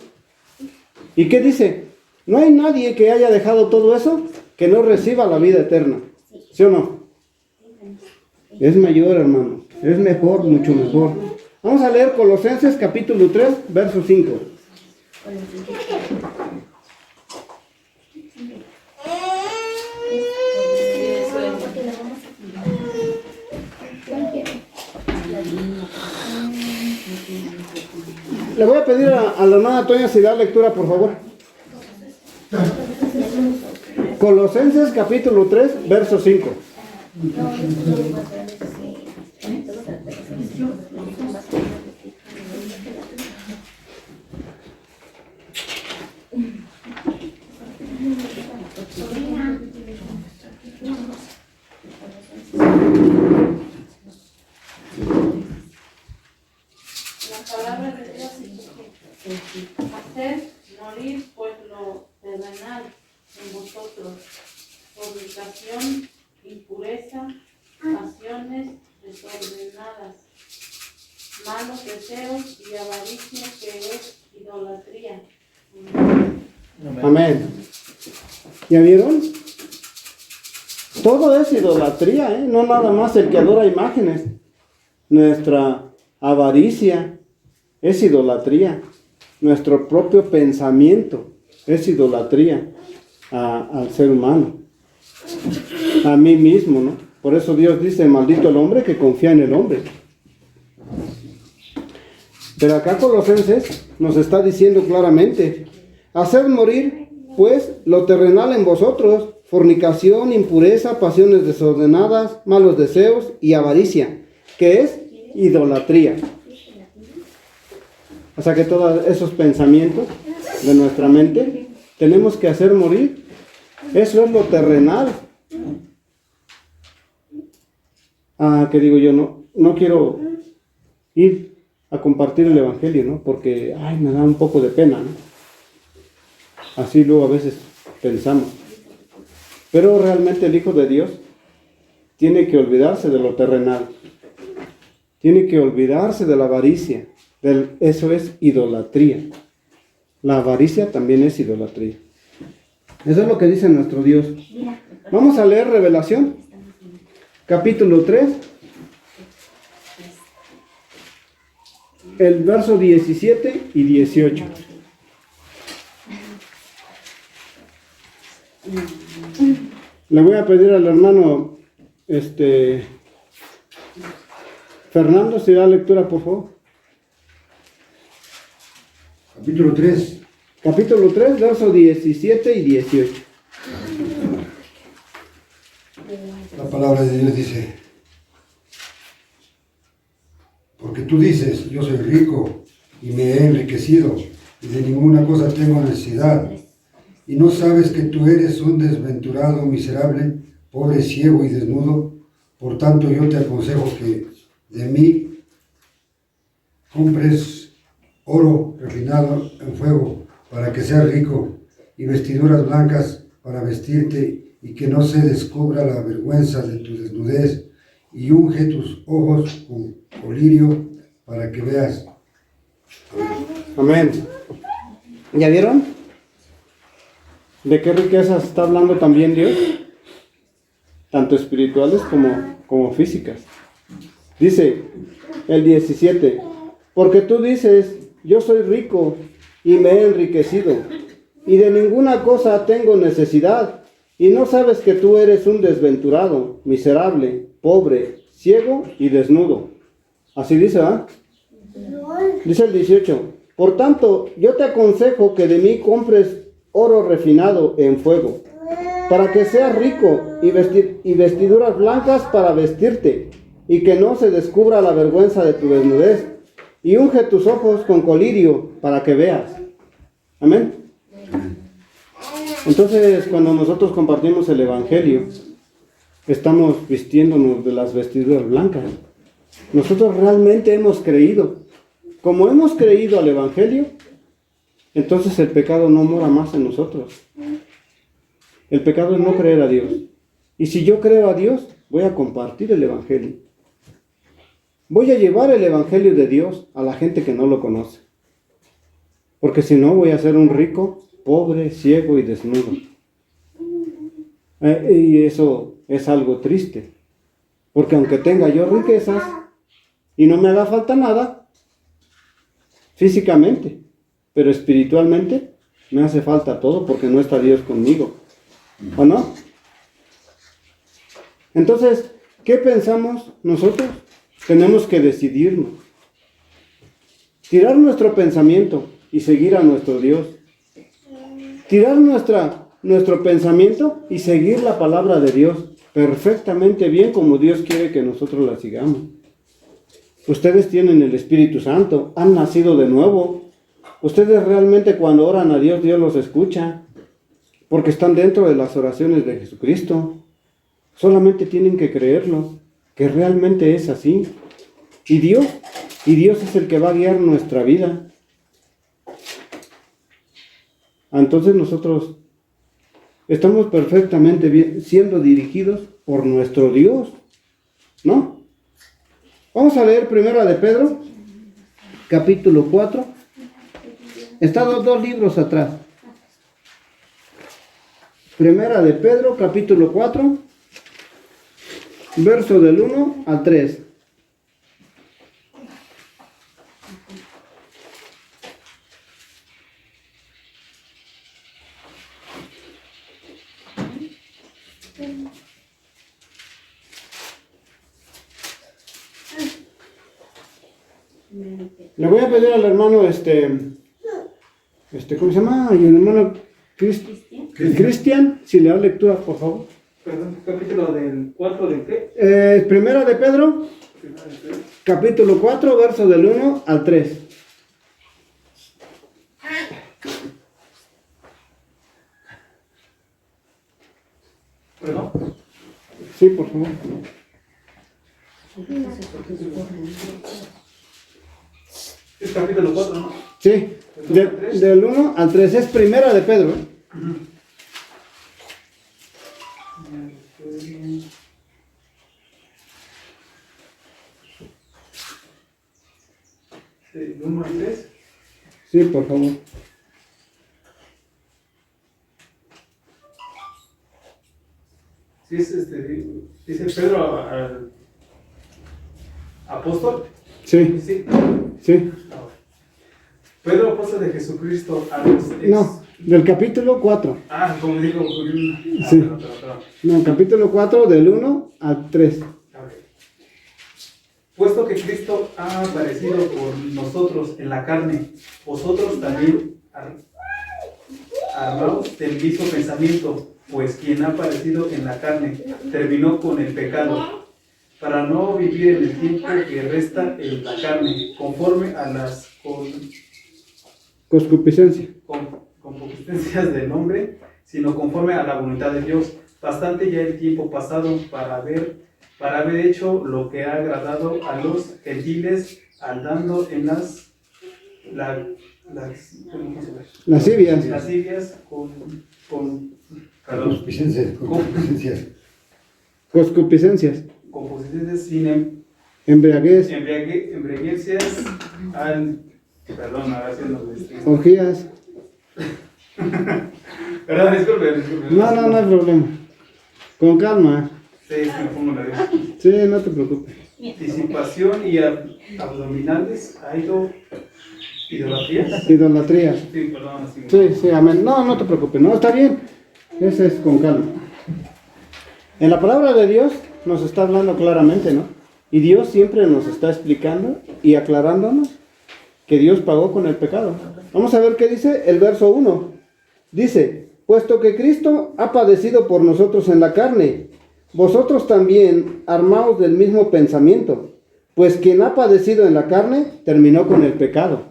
¿Y qué dice? No hay nadie que haya dejado todo eso que no reciba la vida eterna. ¿Sí o no? Es mayor, hermano. Es mejor, mucho mejor. Vamos a leer Colosenses capítulo 3, verso 5. Le voy a pedir a la hermana Toña si da lectura, por favor. Colosenses capítulo 3, verso 5. La palabra de Dios dice: hacer morir pues lo terrenal en vosotros, fornicación, impureza, pasiones desordenadas, malos deseos y avaricia, que es idolatría. Amén. ¿Ya vieron? Todo es idolatría, ¿eh? No nada más el que adora imágenes. Nuestra avaricia es idolatría. Nuestro propio pensamiento es idolatría al ser humano, a mí mismo, ¿no? Por eso Dios dice: maldito el hombre que confía en el hombre. Pero acá Colosenses nos está diciendo claramente: hacer morir pues lo terrenal en vosotros, fornicación, impureza, pasiones desordenadas, malos deseos y avaricia, que es idolatría. O sea que todos esos pensamientos de nuestra mente tenemos que hacer morir. Eso es lo terrenal. Que digo yo, no quiero ir a compartir el evangelio, ¿no? Porque me da un poco de pena, ¿no? Así luego a veces pensamos. Pero realmente el Hijo de Dios tiene que olvidarse de lo terrenal. Tiene que olvidarse de la avaricia. Eso es idolatría. La avaricia también es idolatría. Eso es lo que dice nuestro Dios. Vamos a leer Revelación, capítulo 3, el verso 17 y 18. Le voy a pedir al hermano Fernando si da lectura, por favor. Capítulo 3. Capítulo 3, versos 17 y 18. La palabra de Dios dice: porque tú dices, yo soy rico y me he enriquecido y de ninguna cosa tengo necesidad, y no sabes que tú eres un desventurado, miserable, pobre, ciego y desnudo. Por tanto yo te aconsejo que de mí compres oro refinado en fuego para que seas rico, y vestiduras blancas para vestirte, y que no se descubra la vergüenza de tu desnudez, y unge tus ojos con colirio para que veas. Amén. ¿Ya vieron? ¿De qué riquezas está hablando también Dios? Tanto espirituales como físicas. Dice el 17: porque tú dices, yo soy rico y me he enriquecido, y de ninguna cosa tengo necesidad, y no sabes que tú eres un desventurado, miserable, pobre, ciego y desnudo. Así dice, ¿ah? Dice el 18: por tanto, yo te aconsejo que de mí compres oro refinado en fuego, para que seas rico, y vestiduras blancas para vestirte, y que no se descubra la vergüenza de tu desnudez, y unge tus ojos con colirio para que veas. Amén. Entonces, cuando nosotros compartimos el evangelio, estamos vistiéndonos de las vestiduras blancas. Nosotros realmente hemos creído. Como hemos creído al evangelio, entonces el pecado no mora más en nosotros. El pecado es no creer a Dios. Y si yo creo a Dios, voy a compartir el evangelio. Voy a llevar el evangelio de Dios a la gente que no lo conoce. Porque si no, voy a ser un rico, pobre, ciego y desnudo. Y eso es algo triste. Porque aunque tenga yo riquezas y no me haga falta nada, físicamente, pero espiritualmente, me hace falta todo porque no está Dios conmigo. ¿O no? Entonces, ¿qué pensamos nosotros? Tenemos que decidirnos. Tirar nuestro pensamiento y seguir a nuestro Dios. Tirar nuestra nuestro pensamiento y seguir la palabra de Dios perfectamente bien como Dios quiere que nosotros la sigamos. Ustedes tienen el Espíritu Santo, han nacido de nuevo. Ustedes realmente cuando oran a Dios, Dios los escucha, porque están dentro de las oraciones de Jesucristo. Solamente tienen que creerlo, que realmente es así. Y Dios es el que va a guiar nuestra vida. Entonces nosotros estamos perfectamente bien, siendo dirigidos por nuestro Dios, ¿no? Vamos a leer Primera de Pedro, capítulo 4. Está dos libros atrás. Primera de Pedro, capítulo 4, verso del 1 al 3. Le voy a pedir al hermano, ¿cómo se llama? Y el hermano Cristian, si le da lectura, por favor. Perdón, capítulo del 4 del qué? Primera de Pedro, capítulo 4, verso del 1 al 3. Perdón. Sí, por favor. Es capítulo 4, ¿no? Sí, del 1 al 3. Es Primera de Pedro. ¿El 1 al 3? Sí, por favor. Sí, dice Pedro al apóstol. Sí, Sí. sí. Pedro, apóstol de Jesucristo, a los No, del capítulo 4. como dijo Julián. Sí. Perdón. No, capítulo 4, del 1 al 3. Ok. Puesto que Cristo ha aparecido por nosotros en la carne, vosotros también armaos del mismo pensamiento, pues quien ha aparecido en la carne terminó con el pecado, para no vivir en el tiempo que resta en la carne, conforme a las Concupiscencia. concupiscencias del hombre, sino conforme a la voluntad de Dios. Bastante ya el tiempo pasado para haber hecho lo que ha agradado a los gentiles, andando en Lascivias. lascivias Concupiscencias. concupiscencias sin Embriaguez. embriaguecias, perdón, ahora sí nos vestimos. Orgías. Perdón, disculpe. No hay problema. Con calma. Sí, es que me pongo nervioso. Sí, no te preocupes. Disipación y abdominales, idolatrías. Idolatrías. Sí, perdón. Sí. Sí, amén. No te preocupes. No, está bien. Ese es con calma. En la palabra de Dios nos está hablando claramente, ¿no? Y Dios siempre nos está explicando y aclarándonos que Dios pagó con el pecado. Vamos a ver qué dice el verso 1. Dice, puesto que Cristo ha padecido por nosotros en la carne, vosotros también armaos del mismo pensamiento, pues quien ha padecido en la carne terminó con el pecado.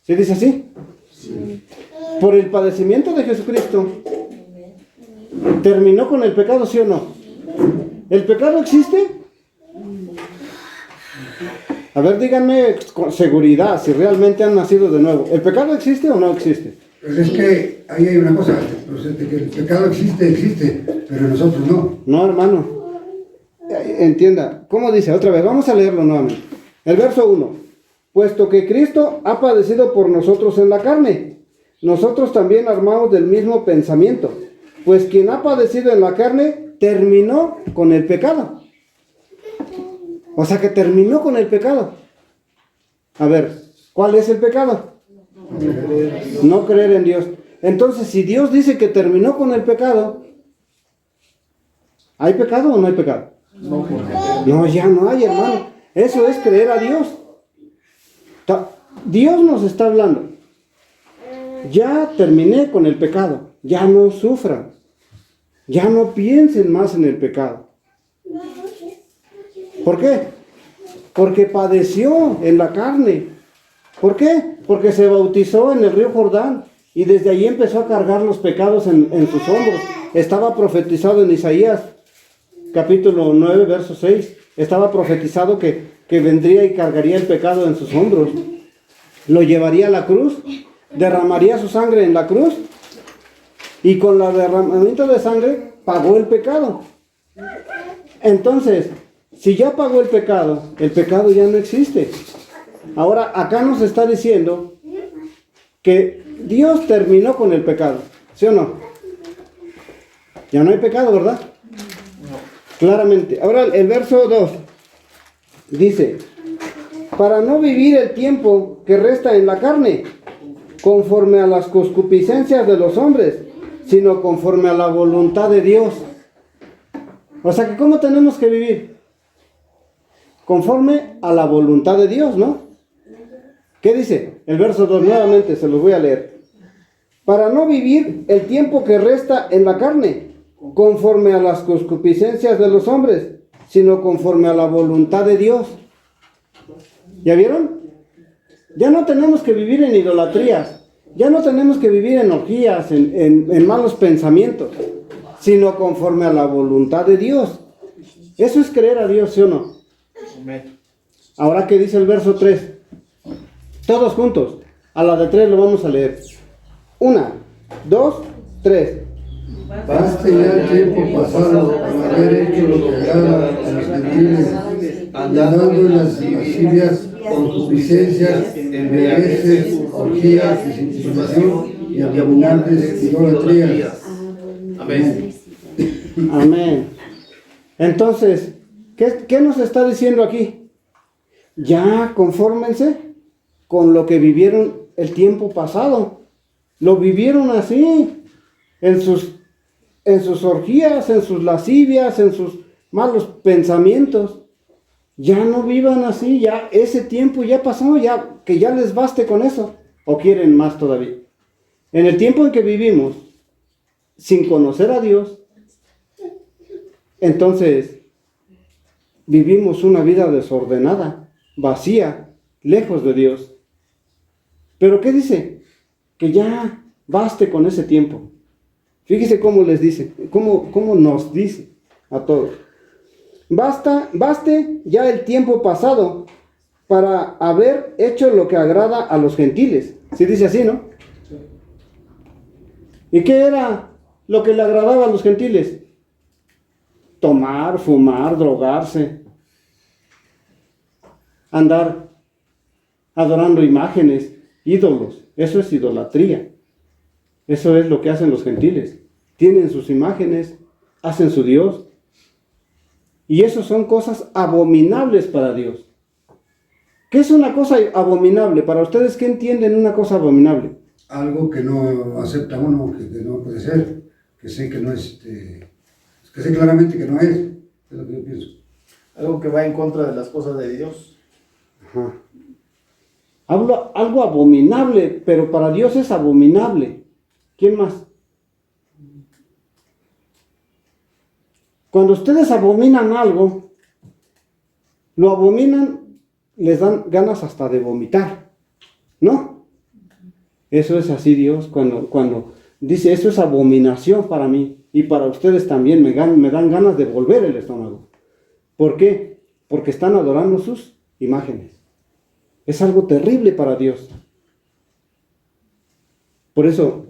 ¿Sí dice así? Sí. Por el padecimiento de Jesucristo terminó con el pecado, ¿sí o no? ¿El pecado existe? A ver, díganme con seguridad si realmente han nacido de nuevo. ¿El pecado existe o no existe? Pero es que ahí hay una cosa, de que el pecado existe, pero nosotros no. No, hermano. Entienda. ¿Cómo dice? Otra vez, vamos a leerlo nuevamente. El verso 1. Puesto que Cristo ha padecido por nosotros en la carne, nosotros también armamos del mismo pensamiento. Pues quien ha padecido en la carne terminó con el pecado. O sea que terminó con el pecado. A ver, ¿cuál es el pecado? No creer en Dios. Entonces, si Dios dice que terminó con el pecado, ¿hay pecado o no hay pecado? No, ya no hay, hermano. Eso es creer a Dios. Dios nos está hablando. Ya terminé con el pecado. Ya no sufran. Ya no piensen más en el pecado. ¿Por qué? Porque padeció en la carne. ¿Por qué? Porque se bautizó en el río Jordán y desde allí empezó a cargar los pecados en sus hombros. Estaba profetizado en Isaías, capítulo 9, verso 6. Estaba profetizado que vendría y cargaría el pecado en sus hombros. Lo llevaría a la cruz, derramaría su sangre en la cruz y con el derramamiento de sangre pagó el pecado. Entonces, si ya pagó el pecado ya no existe. Ahora, acá nos está diciendo que Dios terminó con el pecado, ¿sí o no? Ya no hay pecado, ¿verdad? Claramente. Ahora el verso 2 dice, para no vivir el tiempo que resta en la carne, conforme a las concupiscencias de los hombres, sino conforme a la voluntad de Dios. O sea que ¿cómo tenemos que vivir? Conforme a la voluntad de Dios, ¿no? ¿Qué dice? El verso 2 nuevamente, se los voy a leer. Para no vivir el tiempo que resta en la carne, conforme a las concupiscencias de los hombres, sino conforme a la voluntad de Dios. ¿Ya vieron? Ya no tenemos que vivir en idolatrías, ya no tenemos que vivir en orgías, en malos pensamientos, sino conforme a la voluntad de Dios. Eso es creer a Dios, ¿sí o no? Ahora, ¿qué dice el verso 3? Todos juntos, a la de 3 lo vamos a leer. 1, 2, 3. Baste ya el tiempo pasado por haber hecho lo que agrada a los gentiles, andando en las lascivias, concupiscencias, embriagueces, orgías, desinformación y abominables idolatrías. Amén. Amén. Entonces, ¿qué nos está diciendo aquí? Ya confórmense con lo que vivieron el tiempo pasado. Lo vivieron así, en sus orgías, en sus lascivias, en sus malos pensamientos. Ya no vivan así, ya ese tiempo ya pasó, ya que ya les baste con eso. ¿O quieren más todavía? En el tiempo en que vivimos, sin conocer a Dios, entonces vivimos una vida desordenada, vacía, lejos de Dios. ¿Pero qué dice? Que ya baste con ese tiempo. Fíjese cómo les dice, cómo nos dice a todos. Baste ya el tiempo pasado para haber hecho lo que agrada a los gentiles. ¿Sí dice así, no? ¿Y qué era lo que le agradaba a los gentiles? Tomar, fumar, drogarse, andar adorando imágenes, ídolos. Eso es idolatría. Eso es lo que hacen los gentiles. Tienen sus imágenes, hacen su Dios. Y eso son cosas abominables para Dios. ¿Qué es una cosa abominable? Para ustedes, ¿qué entienden una cosa abominable? Algo que no acepta uno, que no puede ser, que sé que no es, que sé claramente que no es lo que yo pienso. Algo que va en contra de las cosas de Dios. Ajá. Hablo algo abominable, pero para Dios es abominable. ¿Quién más? Cuando ustedes abominan algo, lo abominan, les dan ganas hasta de vomitar, ¿no? Eso es así Dios, cuando dice eso es abominación para mí y para ustedes también me dan ganas de volver el estómago. ¿Por qué? Porque están adorando sus imágenes. Es algo terrible para Dios. Por eso,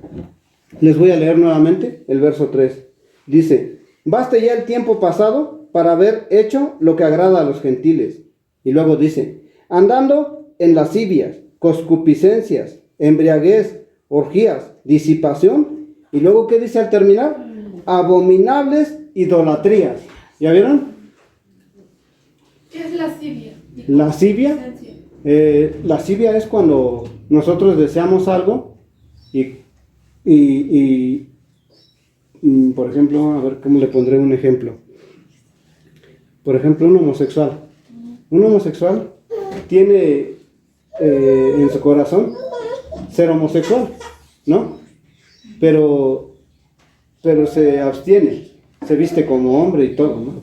les voy a leer nuevamente el verso 3. Dice, baste ya el tiempo pasado para haber hecho lo que agrada a los gentiles. Y luego dice, andando en lascivias, concupiscencias, embriaguez, orgías, disipación. Y luego, ¿qué dice al terminar? Abominables idolatrías. ¿Ya vieron? ¿Qué es lascivia? Lascivia. Lascivia es cuando nosotros deseamos algo y por ejemplo, a ver cómo le pondré un ejemplo. Por ejemplo, un homosexual. Un homosexual tiene en su corazón ser homosexual, ¿no? Pero pero se abstiene, se viste como hombre y todo, ¿no?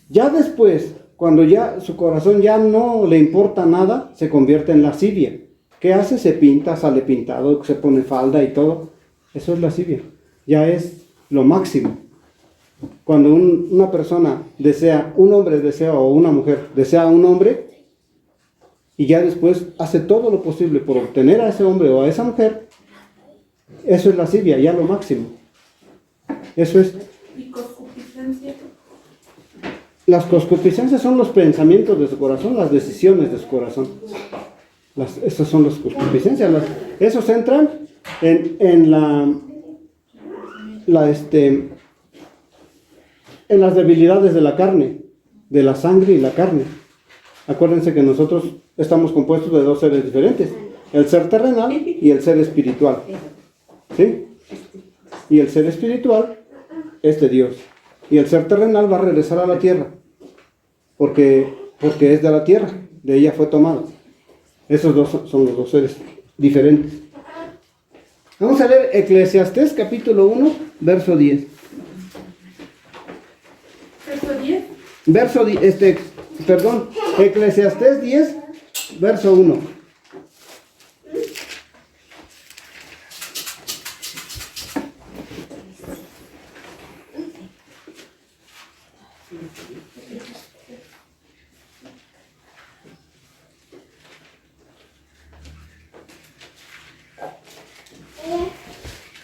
Ya después, cuando ya su corazón ya no le importa nada, se convierte en lascivia. ¿Qué hace? Se pinta, sale pintado, se pone falda y todo. Eso es lascivia. Ya es lo máximo. Cuando una persona desea, un hombre desea o una mujer desea a un hombre y ya después hace todo lo posible por obtener a ese hombre o a esa mujer, eso es lascivia, ya lo máximo. Eso es. ¿Y concupiscencia? Las concupiscencias son los pensamientos de su corazón, las decisiones de su corazón. Esas son las concupiscencias. Esos entran en las debilidades de la carne, de la sangre y la carne. Acuérdense que nosotros estamos compuestos de dos seres diferentes, el ser terrenal y el ser espiritual. ¿Sí? Y el ser espiritual es de Dios. Y el ser terrenal va a regresar a la tierra, porque es de la tierra, de ella fue tomado. Esos dos son los dos seres diferentes. Vamos a leer Eclesiastés capítulo 1, verso 10. ¿Verso 10? Eclesiastés 10, verso 1.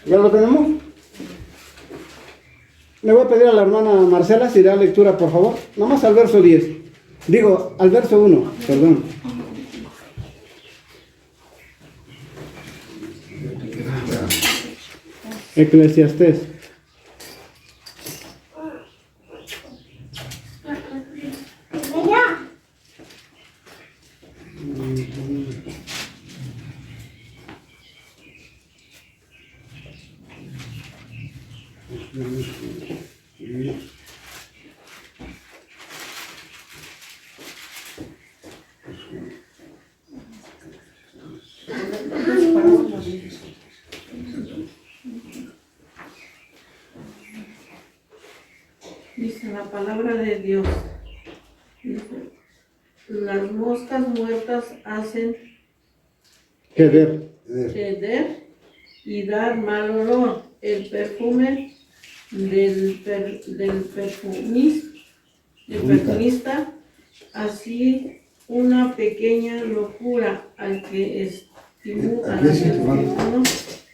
¿Ya lo tenemos? Le voy a pedir a la hermana Marcela si da lectura, por favor. Nomás al verso 10. Digo, al verso 1, perdón. Eclesiastés. Dice la palabra de Dios. Dice, las moscas muertas hacen Heder. heder y dar mal olor. El perfume del perfumista, así una pequeña locura al que estimula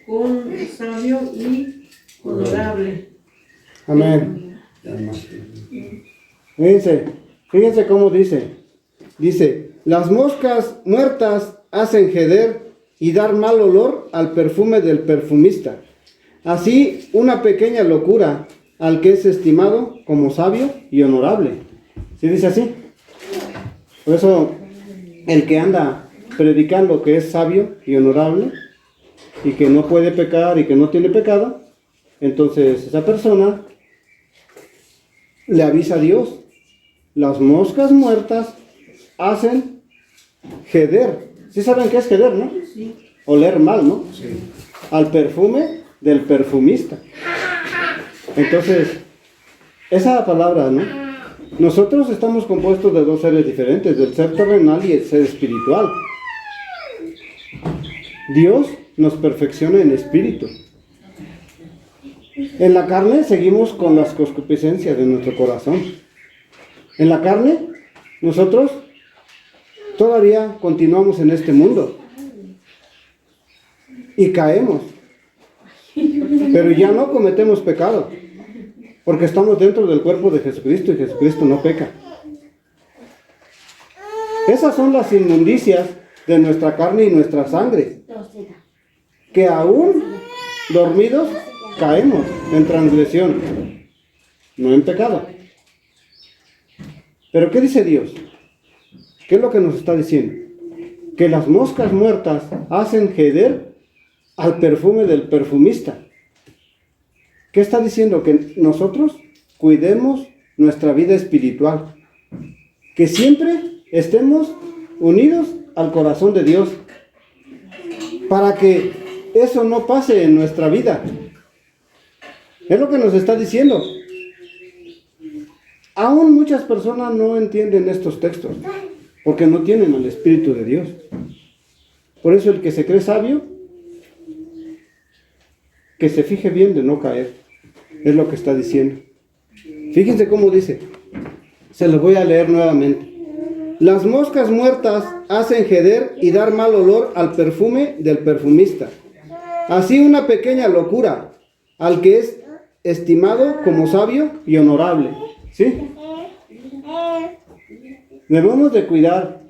con sabio y honorable. Amén. Fíjense cómo dice. Dice, las moscas muertas hacen heder y dar mal olor al perfume del perfumista. Así una pequeña locura al que es estimado como sabio y honorable. ¿Sí dice así? Por eso el que anda predicando que es sabio y honorable y que no puede pecar y que no tiene pecado, entonces esa persona le avisa a Dios, las moscas muertas hacen heder. ¿Sí saben qué es heder, no? Sí. Oler mal, ¿no? Sí. Al perfume del perfumista. Entonces, esa palabra, ¿no? Nosotros estamos compuestos de dos seres diferentes, del ser terrenal y el ser espiritual. Dios nos perfecciona en espíritu. En la carne seguimos con las concupiscencias de nuestro corazón. En la carne, nosotros todavía continuamos en este mundo. Y caemos. Pero ya no cometemos pecado. Porque estamos dentro del cuerpo de Jesucristo y Jesucristo no peca. Esas son las inmundicias de nuestra carne y nuestra sangre. Que aún dormidos caemos en transgresión, no en pecado. Pero ¿qué dice Dios? ¿Qué es lo que nos está diciendo? Que las moscas muertas hacen heder al perfume del perfumista. ¿Qué está diciendo? Que nosotros cuidemos nuestra vida espiritual. Que siempre estemos unidos al corazón de Dios. Para que eso no pase en nuestra vida. Es lo que nos está diciendo. Aún muchas personas no entienden estos textos, porque no tienen al Espíritu de Dios. Por eso el que se cree sabio, que se fije bien de no caer. Es lo que está diciendo. Fíjense cómo dice. Se lo voy a leer nuevamente. Las moscas muertas hacen heder y dar mal olor al perfume del perfumista. Así una pequeña locura al que es estimado como sabio y honorable. ¿Sí? Debemos de cuidar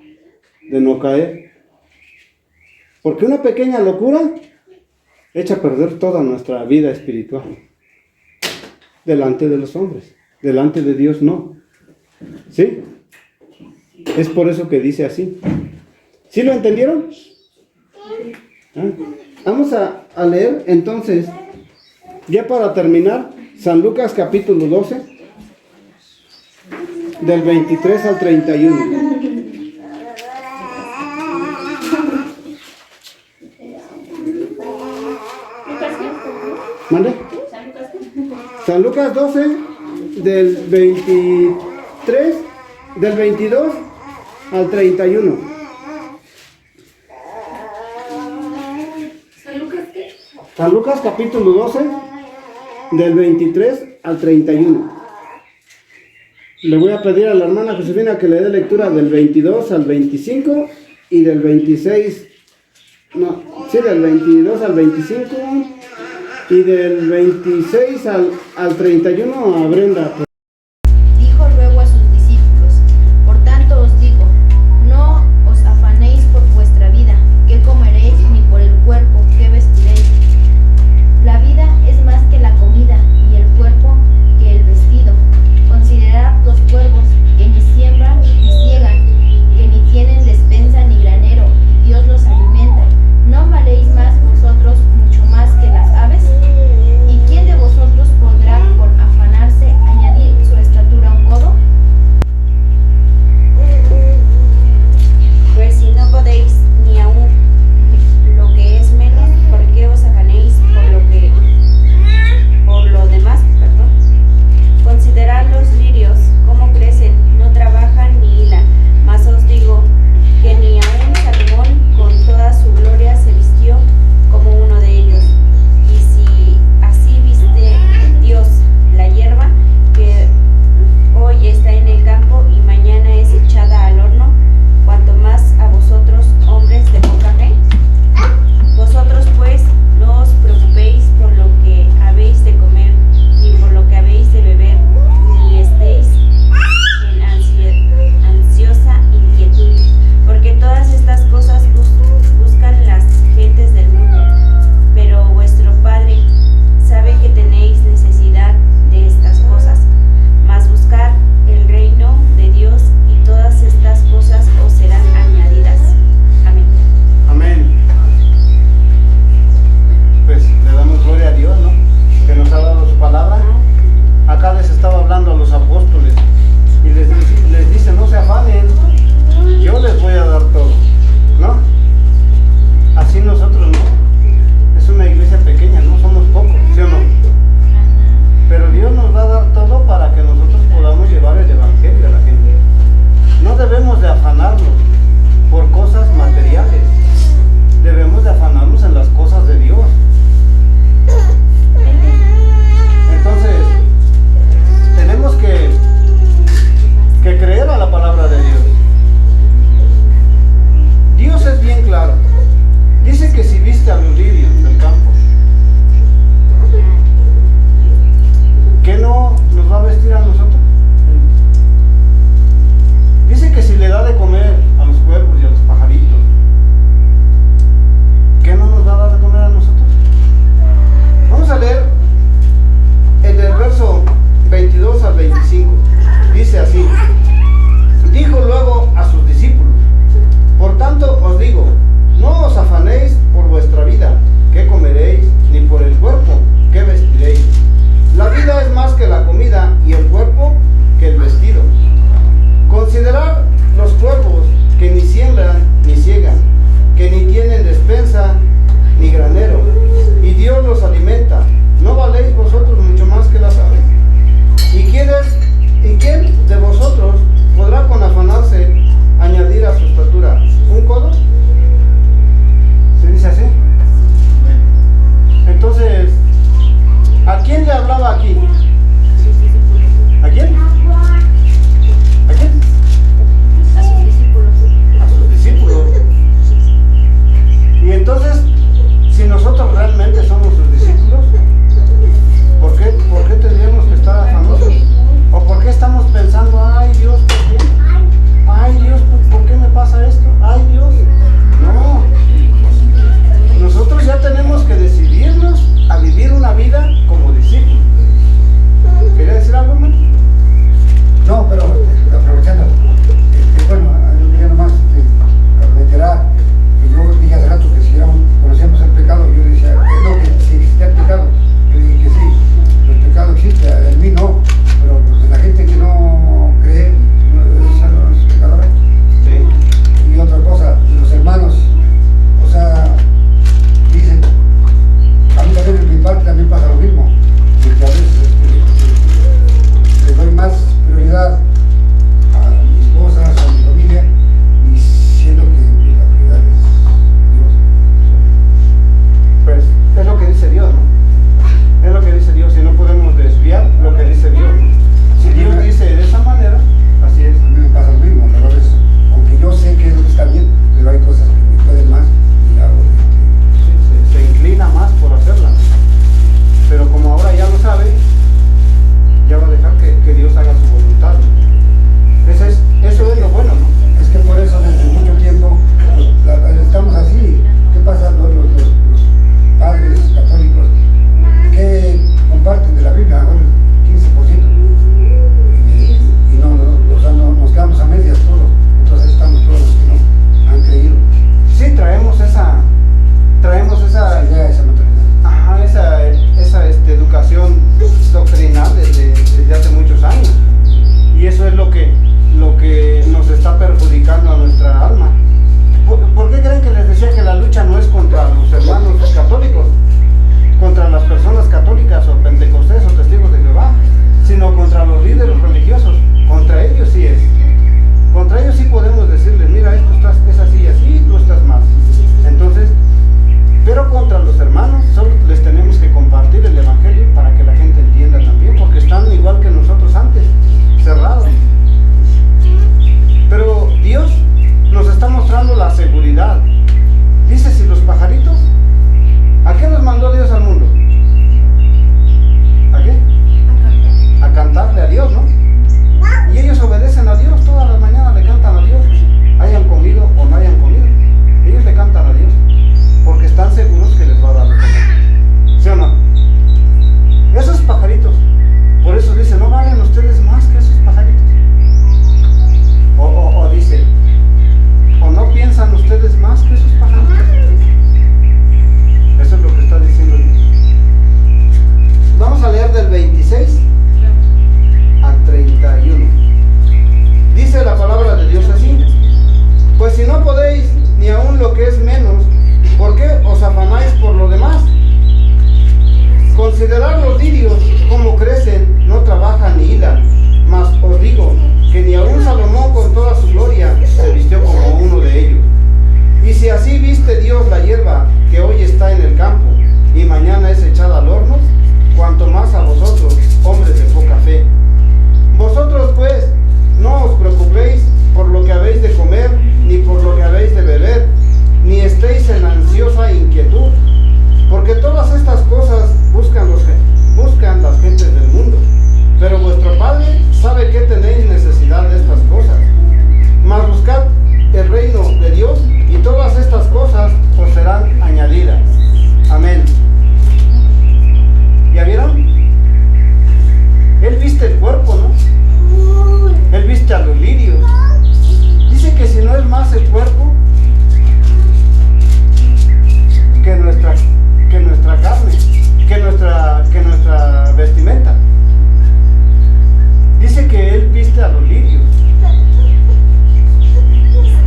de no caer. Porque una pequeña locura echa a perder toda nuestra vida espiritual. Delante de los hombres. Delante de Dios no. ¿Sí? Es por eso que dice así. ¿Sí lo entendieron? ¿Ah? Vamos a leer entonces, ya para terminar, San Lucas capítulo 12, del 23 al 31. ¿Mande? San Lucas 12, del 23, del 22 al 31. San Lucas capítulo 12, del 23 al 31. Le voy a pedir a la hermana Josefina que le dé lectura del 22 al 25 y del 26, no, sí, del 22 al 25 y del 26 al 31 a Brenda. Dijo luego a sus discípulos: por tanto os digo, no os afanéis por vuestra vida, qué comeréis, ni por el cuerpo, qué vestiréis. La vida es más que la comida, y el cuerpo que el vestido. Considerad los cuervos, que ni siembran ni ciegan, que ni tienen despensa ni granero, y Dios los alimenta. ¿No valéis más vosotros mucho más que las aves? ¿Y quién de vosotros podrá, por afanarse, añadir su estatura a un codo? Pues si no podéis ni aun lo que es menos, ¿por qué os afanéis por lo demás? Considerad los lirios, cómo crecen, no trabajan ni hilan, mas os digo que ni aun Salomón con toda su gloria se vistió como uno de ellos. Y si así viste Dios la hierba, que hoy está en el campo y mañana es echada al horno, cuanto más a vosotros, hombres de poca fe. Vosotros pues no os preocupéis por lo que habéis de comer, ni por lo que habéis de beber, ni estéis en ansiosa inquietud, porque todas estas cosas buscan las gentes del mundo, pero vuestro Padre sabe que tenéis necesidad de estas cosas. Mas buscar el reino de Dios, y todas estas cosas os serán añadidas. Amén. Amén. Pues le damos gloria a Dios, ¿no? Que nos ha dado su palabra. Acá les estaba hablando a los apóstoles y les dice: no se afanen, yo les voy a dar todo, ¿no? Así nosotros, ¿no? Es una iglesia pequeña, no somos pocos, ¿sí o no? Pero Dios nos va a dar todo para que nosotros podamos llevar el evangelio a la gente. No debemos de afanarnos por cosas materiales, debemos de afanarnos en las cosas de Dios. Entonces, tenemos que creer a la palabra de Dios. Dios es bien claro. Dice que si viste a los lirios del campo, ¿qué no nos va a vestir a nosotros? Dice que si le da de comer a los cuervos y a los pajaritos, ¿qué no nos va a dar de comer a nosotros? Vamos a leer del verso 22 al 25. Dice así: dijo luego a sus discípulos: por tanto os digo, no os afanéis por vuestra vida, qué seguridad. Dice, si los pajaritos, ¿a qué los mandó Dios al mundo? ¿A qué? A cantarle a Dios, ¿no? Y ellos obedecen a Dios, todas las mañanas le cantan a Dios, hayan comido o no hayan comido. Ellos le cantan a Dios, porque están seguros que les va a dar lo que comer. ¿Sí o no? Esos pajaritos, por eso dice, no valen ustedes más que esos pajaritos. O dice, o no piensan ustedes más que esos pajaritos. Eso es lo que está diciendo Dios. Vamos a leer del 26 al 31. Dice la palabra de Dios así: pues si no podéis ni aun lo que es menos, ¿por qué os afanáis por lo demás? Considerad los lirios como crecen, no trabajan ni hilan, mas os digo que ni aun Salomón con toda su gloria se vistió como uno de ellos. Y si así viste Dios la hierba que hoy está en el campo y mañana es echada al horno, cuanto más a vosotros, hombres de poca fe. Vosotros pues no os preocupéis por lo que habéis de comer, ni por lo que habéis de beber, ni estéis en ansiosa inquietud, porque todas estas cosas buscan las gentes del mundo. Pero vuestro Padre sabe que tenéis necesidad de estas cosas. Mas buscad el reino de Dios, y todas estas cosas os serán añadidas. Amén. ¿Ya vieron? Él viste el cuerpo, ¿no? Él viste a los lirios. Dice que si no es más el cuerpo que nuestra carne, que nuestra vestimenta. Dice que Él viste a los lirios.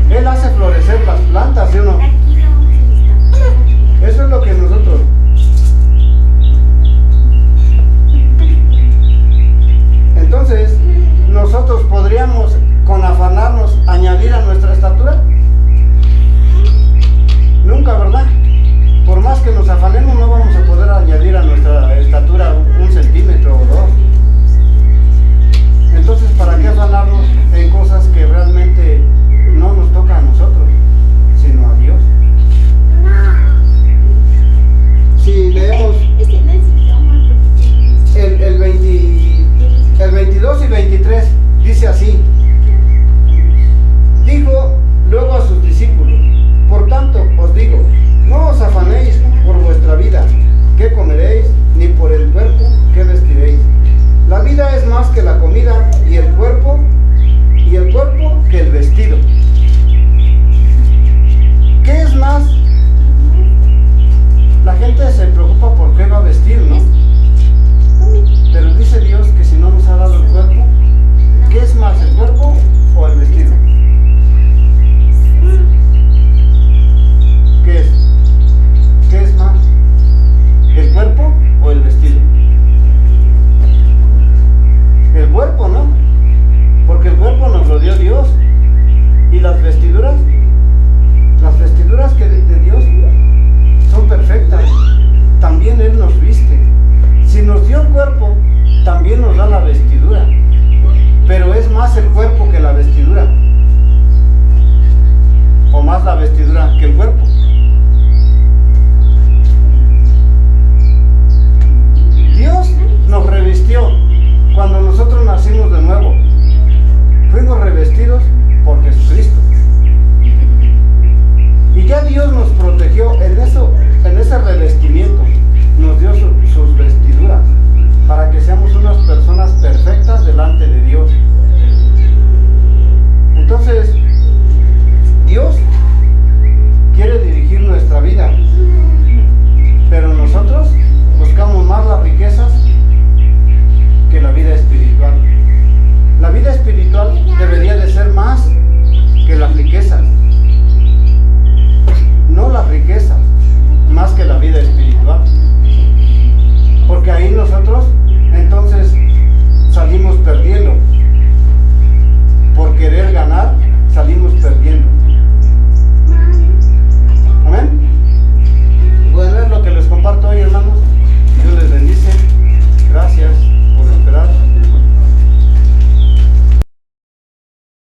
Él hace florecer las plantas, ¿sí o no? Eso es lo que nosotros. Entonces, nosotros podríamos, con afanarnos, añadir a nuestra estatura. Nunca, ¿verdad? Por más que nos afanemos, no vamos a poder añadir a nuestra estatura 1 centímetro o 2. Entonces, ¿para qué afanarnos en cosas que realmente no nos toca a nosotros, sino a Dios? Si leemos el 22 y 23, dice así: dijo luego a sus discípulos, por tanto os digo, no os afanéis por vuestra vida, qué comeréis, ni por el cuerpo, qué vestiréis. La vida es más que la comida, y el cuerpo que el vestido. ¿Qué es más? La gente se preocupa por qué va a vestir, ¿no? Pero dice Dios que si no nos ha dado el cuerpo, ¿qué es más, el cuerpo o el vestido? ¿Qué es? ¿Qué es más? ¿El cuerpo o el vestido? El cuerpo, ¿no? Porque el cuerpo nos lo dio Dios. Y las vestiduras que de Dios son perfectas. También Él nos viste. Si nos dio el cuerpo, también nos da la vestidura. Pero es más el cuerpo que la vestidura. O más la vestidura que el cuerpo. Dios nos revistió cuando nosotros nacimos de nuevo. Fuimos revestidos por Jesucristo. Y ya Dios nos protegió en ese revestimiento. Nos dio sus vestiduras para que seamos unas personas perfectas delante de Dios. Entonces,